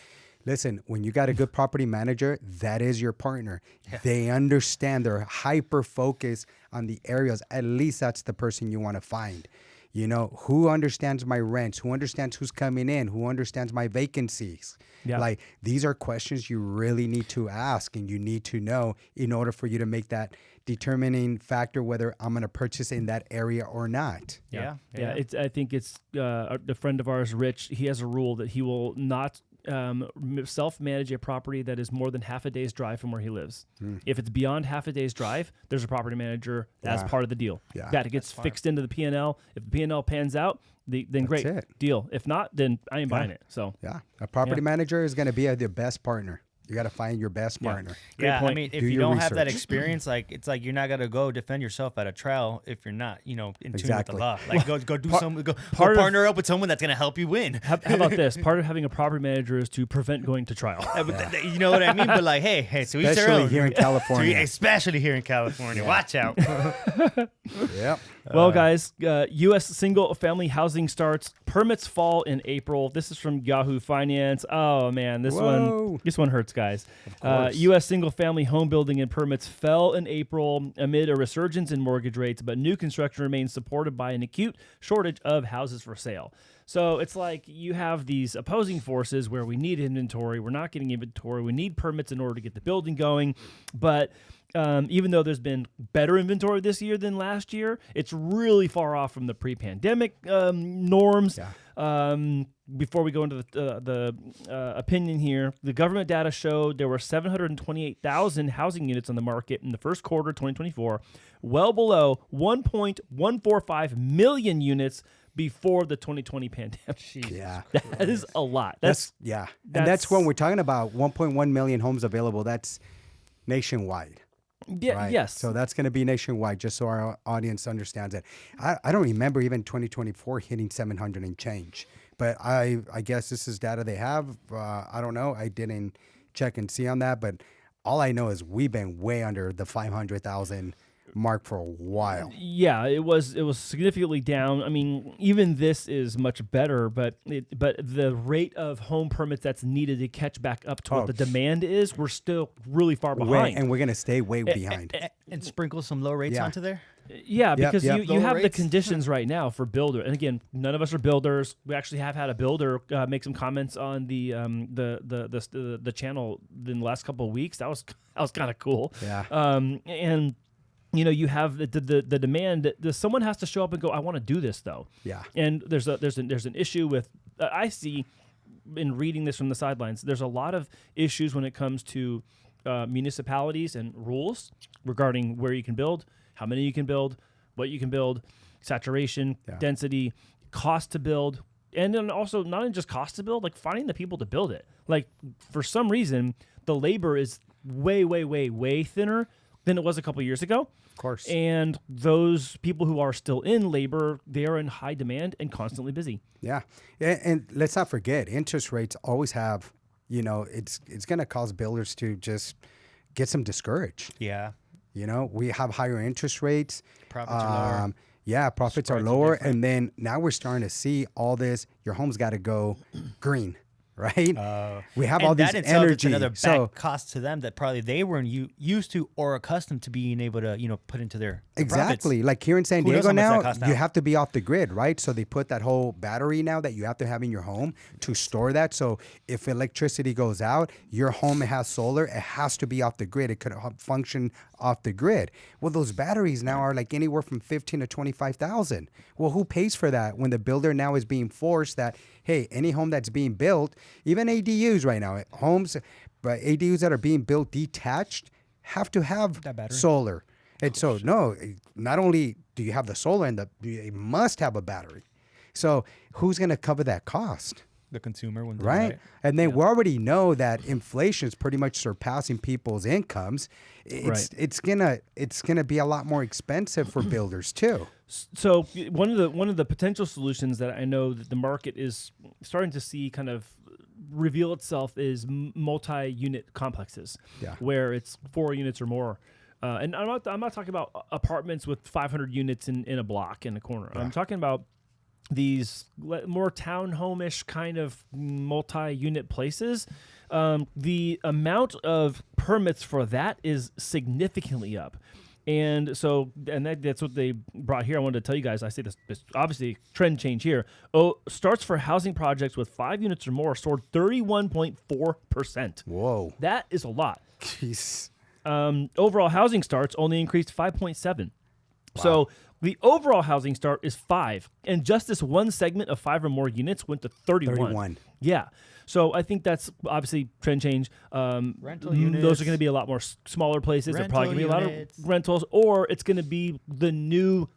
Listen, when you got a good property manager, that is your partner. Yeah. They understand. They're hyper focused on the areas. At least that's the person you want to find. Who understands my rents? Who understands who's coming in? Who understands my vacancies? Yeah. Like, these are questions you really need to ask and you need to know in order for you to make that determining factor whether I'm going to purchase in that area or not. Yeah. I think it's a friend of ours, Rich. He has a rule that he will not self-manage a property that is more than half a day's drive from where he lives. If it's beyond half a day's drive, there's a property manager as part of the deal. That gets fixed into the P&L. If the P&L pans out, then great, deal. If not, then I ain't buying it. So a property manager is going to be the best partner. You got to find your best partner. Yeah, point. I mean, if Do you your don't have that research. experience, like it's like you're not gonna go defend yourself at a trial if you're not, in tune with the Exactly. law. Like go do go part of- partner up with someone that's gonna help you win. How about this? Part of having a property manager is to prevent going to trial. You know what I mean? But like, hey, so each their Especially own. here in California. Especially here in California. Watch out. Yep. Well, guys, U.S. single-family housing starts. Permits fall in April. This is from Yahoo Finance. Oh man, this Whoa. one hurts, guys. course. U.S. single-family home building and permits fell in April amid a resurgence in mortgage rates, but new construction remains supported by an acute shortage of houses for sale. So it's like you have these opposing forces where we need inventory, we're not getting inventory, we need permits in order to get the building going, but even though there's been better inventory this year than last year, it's really far off from the pre-pandemic norms. Yeah. Before we go into the opinion here, the government data showed there were 728,000 housing units on the market in the first quarter 2024, well below 1.145 million units before the 2020 pandemic. Yeah. That is a lot. That's yeah. And that's when we're talking about 1.1 million homes available. That's nationwide. Yeah, Right? yes. So that's going to be nationwide, just so our audience understands it. I don't remember even 2024 hitting 700 and change, but I guess this is data they have. I don't know. I didn't check and see on that, but all I know is we've been way under the 500,000 mark for a while. Yeah, it was significantly down. I mean, even this is much better, but the rate of home permits that's needed to catch back up to what the demand is, we're still really far behind. And we're going to stay way behind. And sprinkle some low rates Yeah. onto there. Yeah, because yep. you Lower have the rates? conditions right now for builder. And again, none of us are builders. We actually have had a builder make some comments on the channel in the last couple of weeks. That was kind of cool. Yeah. And you have the demand. Someone has to show up and go, I want to do this though. Yeah. And there's an issue with I see in reading this from the sidelines. There's a lot of issues when it comes to municipalities and rules regarding where you can build, how many you can build, what you can build, saturation, density, cost to build, and then also not even just cost to build, like finding the people to build it. Like for some reason, the labor is way, way, way, way thinner than it was a couple years ago. Of course. And those people who are still in labor, they are in high demand and constantly busy. Yeah. And let's not forget, interest rates always have, it's going to cause builders to just get some discouraged. Yeah. We have higher interest rates. Profits are lower. Yeah, profits are Spreads are lower. different. And then now we're starting to see all this. Your home's got to go green, right? We have all And these that itself, energy. it's another back So cost to them that probably they weren't used to or accustomed to being able to put into their exactly, profits. like here in San Who knows Diego how much that now, costs you now? have to be off the grid, right? So they put that whole battery now that you have to have in your home to store that. So if electricity goes out, your home has solar, it has to be off the grid. It could function off the grid. Well, those batteries now are like anywhere from 15 to 25,000. Well, who pays for that when the builder now is being forced that, hey, any home that's being built, even ADUs right now, homes, but ADUs that are being built detached have to have That battery. solar. And so, no, not only do you have the solar, you must have a battery. So who's going to cover that cost? The consumer, when Right? And then we already know that inflation is pretty much surpassing people's incomes. It's gonna be a lot more expensive for builders too. So one of the potential solutions that I know that the market is starting to see kind of reveal itself is multi-unit complexes, where it's 4 units or more. And I'm not talking about apartments with 500 units in a block in a corner. I'm talking about these more townhome-ish kind of multi-unit places. The amount of permits for that is significantly up. And so, that's what they brought here. I wanted to tell you guys, I say this obviously trend change here. Starts for housing projects with 5 units or more soared 31.4%. Whoa. That is a lot. Jeez. Overall housing starts only increased 5.7. So the overall housing start is 5, and just this one segment of 5 or more units went to 31. Yeah. So I think that's obviously trend change. Rental units. Those are going to be a lot more smaller places. They're probably going to be a lot of rentals, or it's going to be the new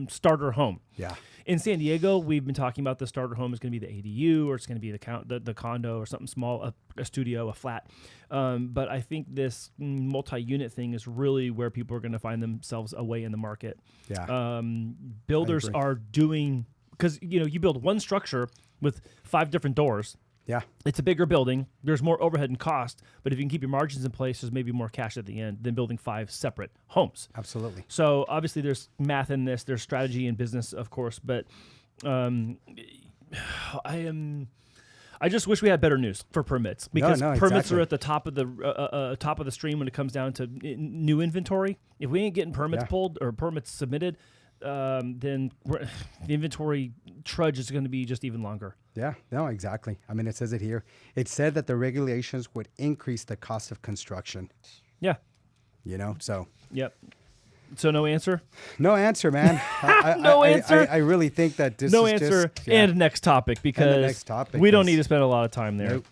starter home. Yeah. In San Diego, we've been talking about the starter home is going to be the ADU, or it's going to be the condo, or something small, a studio, a flat. But I think this multi-unit thing is really where people are going to find themselves away in the market. Yeah. Builders are doing, because you build one structure with 5 different doors. Yeah. It's a bigger building. There's more overhead and cost, but if you can keep your margins in place, there's maybe more cash at the end than building 5 separate homes. Absolutely. So obviously there's math in this, there's strategy in business, of course, but I just wish we had better news for permits, because permits are at the top of the stream when it comes down to new inventory. If we ain't getting permits pulled or permits submitted, then the inventory trudge is going to be just even longer. Yeah, no, exactly. I mean, it says it here. It said that the regulations would increase the cost of construction. Yeah. So. Yep. So no answer? No answer, man. No answer? I really think that this no is answer. just... And next topic, because we don't need to spend a lot of time there. Nope.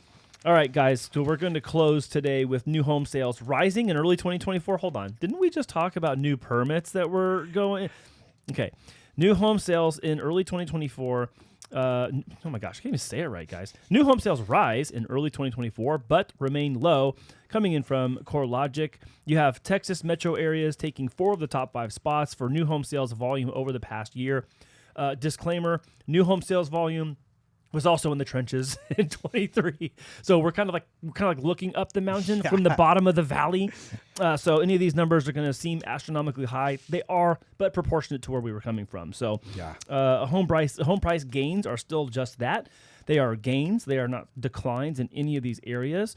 All right, guys. So we're going to close today with new home sales rising in early 2024. Hold on. Didn't we just talk about new permits that were going... Okay. New home sales in early 2024. Oh my gosh, I can't even say it right, guys. New home sales rise in early 2024, but remain low. Coming in from CoreLogic, you have Texas metro areas taking 4 of the top 5 spots for new home sales volume over the past year. Disclaimer, new home sales volume was also in the trenches in 23. So we're kind of like looking up the mountain from the bottom of the valley. So any of these numbers are going to seem astronomically high. They are, but proportionate to where we were coming from. So home price gains are still just that. They are gains. They are not declines in any of these areas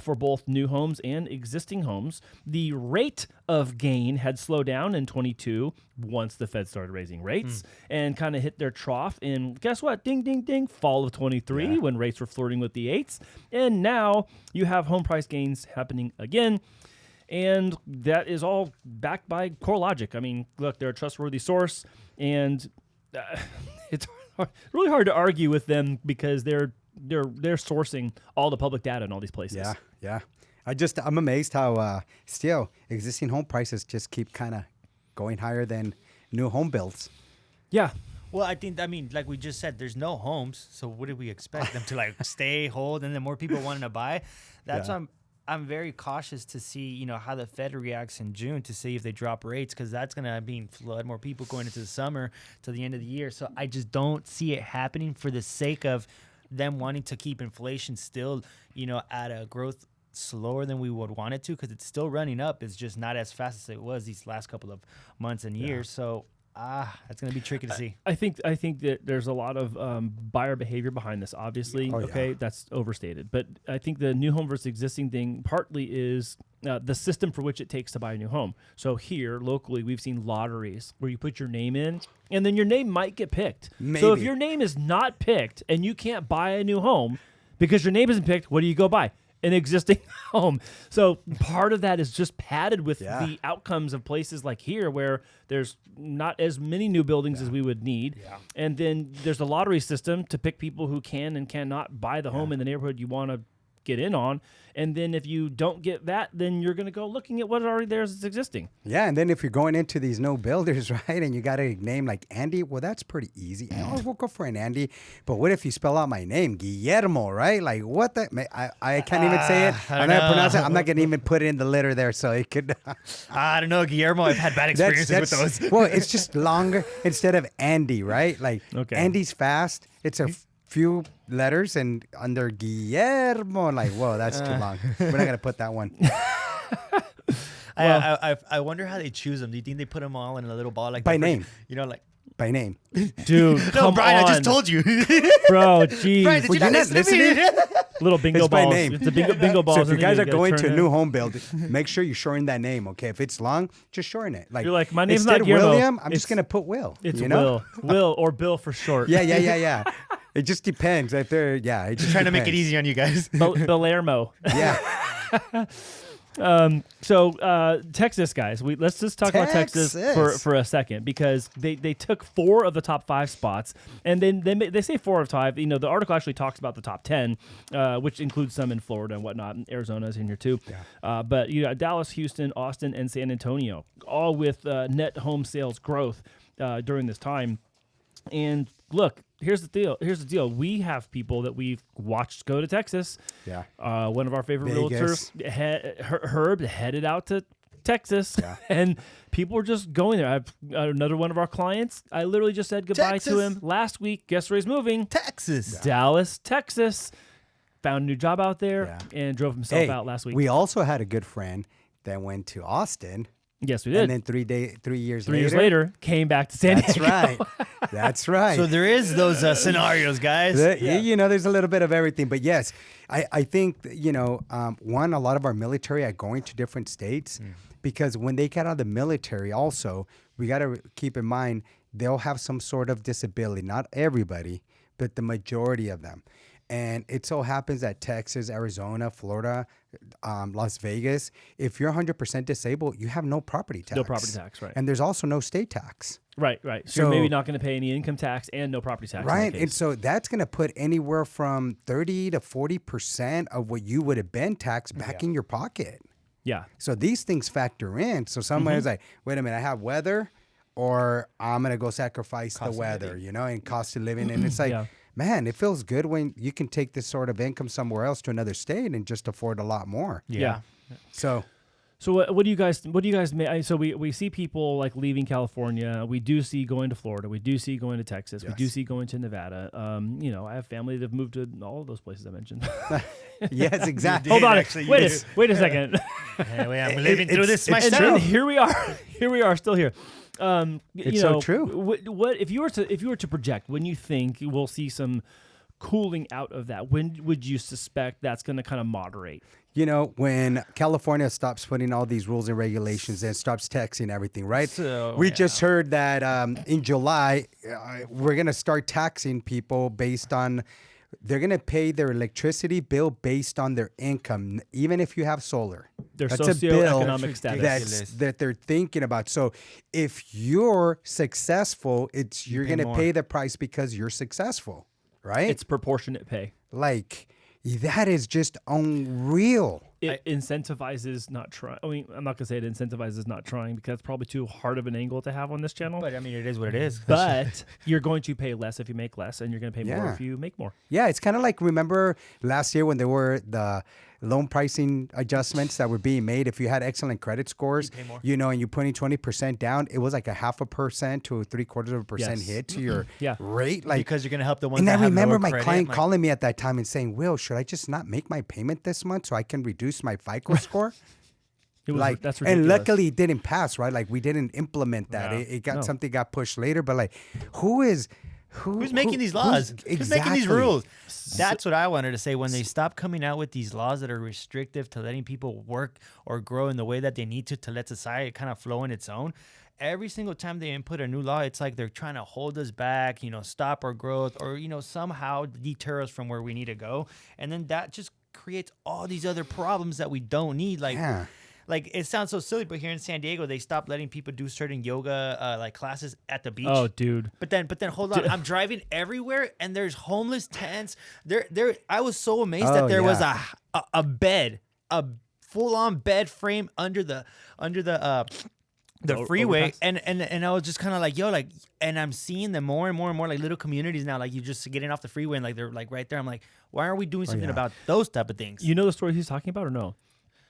for both new homes and existing homes. The rate of gain had slowed down in 22 once the Fed started raising rates and kind of hit their trough in, guess what? Ding, ding, ding, fall of 23 when rates were flirting with the 8s. And now you have home price gains happening again. And that is all backed by CoreLogic. I mean, look, they're a trustworthy source, and it's really hard to argue with them because they're sourcing all the public data in all these places. Yeah. I'm amazed how still existing home prices just keep kind of going higher than new home builds. Yeah. Well, I mean, like we just said, there's no homes, so what did we expect them to stay, hold, and then more people wanting to buy? That's why I'm very cautious to see, how the Fed reacts in June to see if they drop rates, because that's going to flood more people going into the summer to the end of the year. So I just don't see it happening for the sake of them wanting to keep inflation still, at a growth slower than we would want it to, because it's still running up. It's just not as fast as it was these last couple of months and years. So that's going to be tricky to see. I think that there's a lot of buyer behavior behind this, obviously. That's overstated. But I think the new home versus existing thing partly is the system for which it takes to buy a new home. So here, locally, we've seen lotteries where you put your name in, and then your name might get picked. Maybe. So if your name is not picked and you can't buy a new home because your name isn't picked, what do you go buy? An existing home. So part of that is just padded with the outcomes of places like here where there's not as many new buildings as we would need. Yeah. And then there's the lottery system to pick people who can and cannot buy the home in the neighborhood you want to get in on. And then if you don't get that, then you're going to go looking at what already there is existing. Yeah, and then if you're going into these no builders, right, and you got a name like Andy, well, that's pretty easy. We'll go for an Andy. But what if you spell out my name, Guillermo, right? Like, what the? I can't even say it. I'm not pronouncing it. I'm not going to even put it in the letter there, so it could. I don't know, Guillermo. I've had bad experiences with those. Well, it's just longer instead of Andy, right? Like, Andy's fast. It's a few letters, and under Guillermo, like, whoa, that's too long. We're not gonna put that one. I wonder how they choose them. Do you think they put them all in a little ball, like by name? By name. Dude, come Brian, on. I just told you. Bro, geez. Brian, did you not listen to me? Little bingo it's by balls. name. It's a bingo balls. So if you guys are going to a new home build, make sure you shorten that name, okay? If it's long, just shorten it. Like, you're like, my name's instead not Guillermo. William, I'm just gonna put Will. It's Will or Bill for short. Yeah. It just depends. If they're it just trying to make it easy on you guys. Palermo. Yeah. So Texas, guys, let's just talk about Texas for a second, because they took 4 of the top 5 spots, and then they say 4 of 5. The article actually talks about the top 10, which includes some in Florida and whatnot, and Arizona's in here too. Yeah. But you got Dallas, Houston, Austin, and San Antonio, all with net home sales growth during this time. And look, here's the deal. We have people that we've watched go to Texas. Yeah. One of our favorite Vegas. realtors, Herb, headed out to Texas, Yeah. and people were just going there. I've another one of our clients. I literally just said goodbye Texas. to him last week. Guess where he's moving? Texas. Dallas, Texas. Found a new job out there and drove himself Hey, out last week. we also had a good friend that went to Austin, Yes, we did. and then 3 years Three years later, came back to San That's Diego. right. That's right. So there is those scenarios, guys. You know, there's a little bit of everything, but yes, I think you know, one, a lot of our military are going to different states because when they get out of the military, also we got to keep in mind they'll have some sort of disability. Not everybody, but the majority of them. And it so happens that Texas, Arizona, Florida, Las Vegas, if you're 100% disabled, you have no property tax. No property tax, right. And there's also no state tax. Right. So, you're So- maybe not going to pay any income tax and no property tax. in that Right. case. And so that's going to put anywhere from 30 to 40% of what you would have been taxed back in your pocket. Yeah. So these things factor in. So somebody's like, wait a minute, I have weather or I'm going to go sacrifice the weather, you know, and cost of living. And it's like, Yeah. man, it feels good when you can take this sort of income somewhere else to another state and just afford a lot more. Yeah. So So what do you guys so we see people like leaving California. We do see going to Florida. We do see going to Texas. We do Yes. see going to Nevada. You know, I have family that have moved to all of those places I mentioned. yes, exactly. Hold on. actually, you Wait a second. Anyway, I'm living through this it's myself. And here we are still here. You It's know, so true. What if you were to project when you think we'll see some cooling out of that? When would you suspect that's going to kind of moderate? You know, when California stops putting all these rules and regulations and stops taxing everything, right? So, we just heard that in July, we're going to start taxing people based on, they're going to pay their electricity bill based on their income, even if you have solar. Their That's a bill socioeconomic status. that they're thinking about. So if you're successful, you're pay going to more. pay the price because you're successful, right? It's proportionate pay. Like, that is just unreal. It incentivizes not trying. I mean, I'm not gonna say it incentivizes not trying because that's probably too hard of an angle to have on this channel. But I mean, it is what it is. But you're going to pay less if you make less, and you're going to pay more Yeah. if you make more. Yeah, it's kind of like, remember last year when there were the loan pricing adjustments that were being made? If you had excellent credit scores, pay more. you know, and you putting 20% down, it was like a 0.5% to 0.75% Yes. hit to your Yeah. rate. Like, because you're going to help the ones and that I have remember lower my credit, client like- calling me at that time and saying, Will, should I just not make my payment this month so I can reduce my FICO score? It was, Like, that's and ridiculous. luckily it didn't pass, right? Like, we didn't implement that. No. It got No. something got pushed later, but like, who's making these laws? Who's making these rules? So- That's what I wanted to say. When they stop coming out with these laws that are restrictive to letting people work or grow in the way that they need to let society kind of flow on its own, every single time they input a new law, it's like they're trying to hold us back, you know, stop our growth or, you know, somehow deter us from where we need to go. And then that just creates all these other problems that we don't need. Like, Yeah. like it sounds so silly, but here in San Diego, they stopped letting people do certain yoga like classes at the beach. Oh, dude. But then hold on. I'm driving everywhere, and there's homeless tents. There. I was so amazed that Oh, there was yeah. a bed, a full-on bed frame under the freeway, overpass? and I was just kind of like, yo, like, and I'm seeing them more and more and more, like little communities now, like you just getting off the freeway and like they're like right there. I'm like, why aren't we doing something yeah. about those type of things? You know the story he's talking about or no?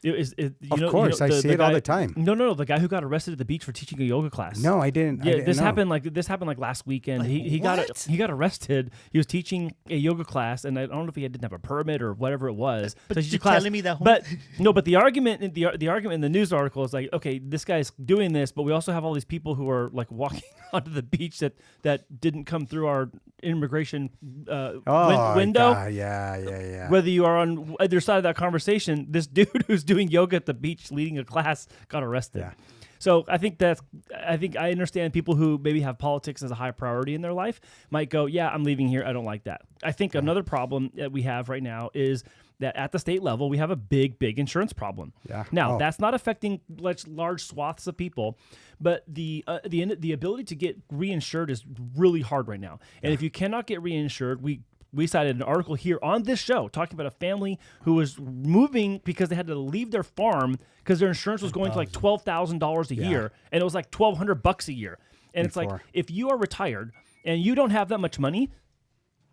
Of course, I see it all the time. No, the guy who got arrested at the beach for teaching a yoga class. No, I didn't. Yeah, I didn't this know. happened like last weekend. Like, he what? got arrested. He was teaching a yoga class, and I don't know if he didn't have a permit or whatever it was. But to teach a you're class. telling me that But no, but the argument in the news article is like, okay, this guy's doing this, but we also have all these people who are like walking onto the beach that didn't come through our immigration window. God, yeah. Whether you are on either side of that conversation, this dude who's doing yoga at the beach leading a class got arrested. Yeah. So I think I understand people who maybe have politics as a high priority in their life might go, yeah, I'm leaving here. I don't like that. I think another problem that we have right now is that at the state level, we have a big insurance problem. Yeah. Now, Oh. that's not affecting large swaths of people, but the ability to get reinsured is really hard right now. And if you cannot get reinsured, we cited an article here on this show talking about a family who was moving because they had to leave their farm because their insurance was going to like $12,000 a year, and it was like $1,200 a year. And it's like, Before. if you are retired and you don't have that much money,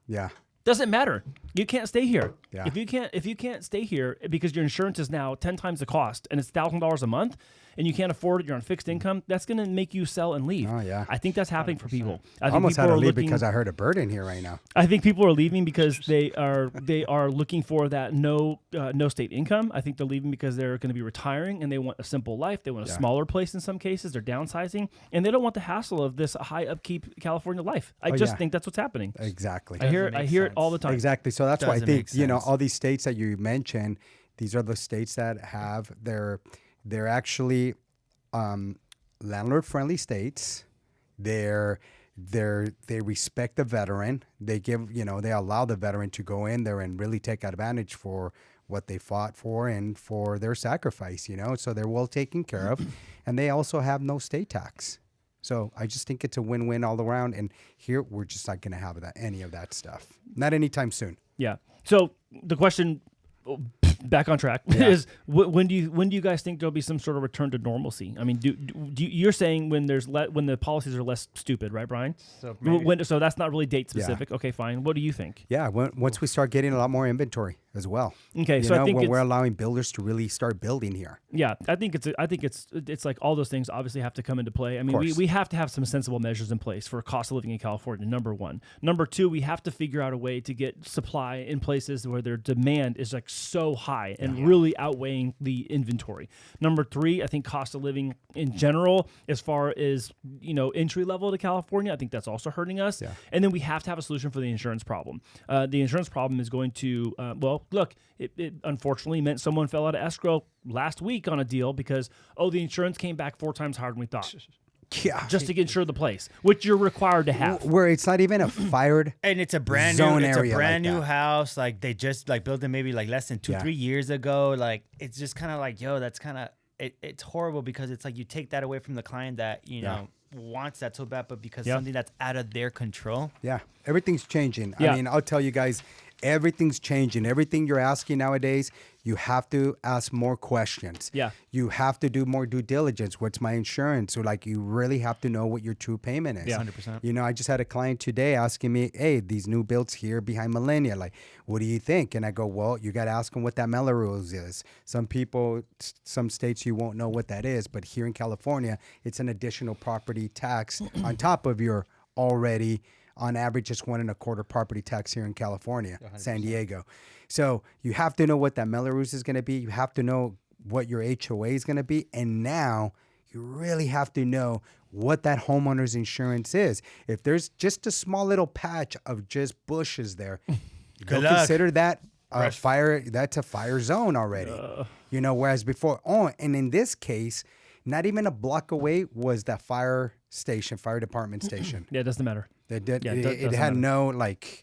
Yeah. doesn't matter. You can't stay here. Yeah. If you can't stay here because your insurance is now 10 times the cost and it's $1,000 a month and you can't afford it, you're on fixed income, that's going to make you sell and leave. Oh, yeah. I think that's happening for people. I I think almost people had to are leave looking, because I heard a bird in here right now. I think people are leaving because they are looking for that no state income. I think they're leaving because they're going to be retiring and they want a simple life. They want a smaller place in some cases. They're downsizing and they don't want the hassle of this high upkeep California life. I just think that's what's happening. Exactly. I hear make it all the time. Exactly. So that's why I Doesn't think, make sense. all these states that you mentioned, these are the states that have they're actually landlord friendly states. They respect the veteran. They give, they allow the veteran to go in there and really take advantage for what they fought for and for their sacrifice, so they're well taken care of. And they also have no state tax. So I just think it's a win-win all around. And here we're just not going to have any of that stuff. Not anytime soon. Yeah. So the question, back on track, is when do you guys think there'll be some sort of return to normalcy? I mean, you're saying when when the policies are less stupid, right, Brian? So So that's not really date specific. Okay, fine. What do you think? Yeah, once we start getting a lot more inventory as well. Okay, so I think when we're allowing builders to really start building here. Yeah, I think it's like all those things obviously have to come into play. I mean, we have to have some sensible measures in place for cost of living in California. Number one. Number two, we have to figure out a way to get supply in places where their demand is like so high and really outweighing the inventory. Number three, I think cost of living in general, as far as entry level to California, I think that's also hurting us. Yeah. And then we have to have a solution for the insurance problem. The insurance problem is going to look, it unfortunately meant someone fell out of escrow last week on a deal because, the insurance came back 4 times harder than we thought. Yeah. Just to insure the place, which you're required to have. Where it's not even a fired and it's a brand zone new, it's a area brand like new that. house. Like they just built it maybe like less than 2-3 years ago. Like it's just kind of like, that's kind of it's horrible because it's like you take that away from the client that wants that so bad, but because something that's out of their control. Yeah, everything's changing. Yeah. I mean, I'll tell you guys, everything's changing. Everything you're asking nowadays, you have to ask more questions. Yeah. You have to do more due diligence. What's my insurance? So like you really have to know what your true payment is. Yeah. 100%. I just had a client today asking me, hey, these new builds here behind Millennia, like, what do you think? And I go, well, you got to ask them what that Melrose is. Some states you won't know what that is, but here in California, it's an additional property tax on top of your already, on average, just 1.25% property tax here in California, 100%. San Diego. So you have to know what that Melrose is going to be. You have to know what your HOA is going to be. And now you really have to know what that homeowner's insurance is. If there's just a small little patch of just bushes there, go consider that fire. That's a fire zone already. Whereas before, and in this case, not even a block away was that fire department station. Yeah, it doesn't matter. It doesn't had matter. no like.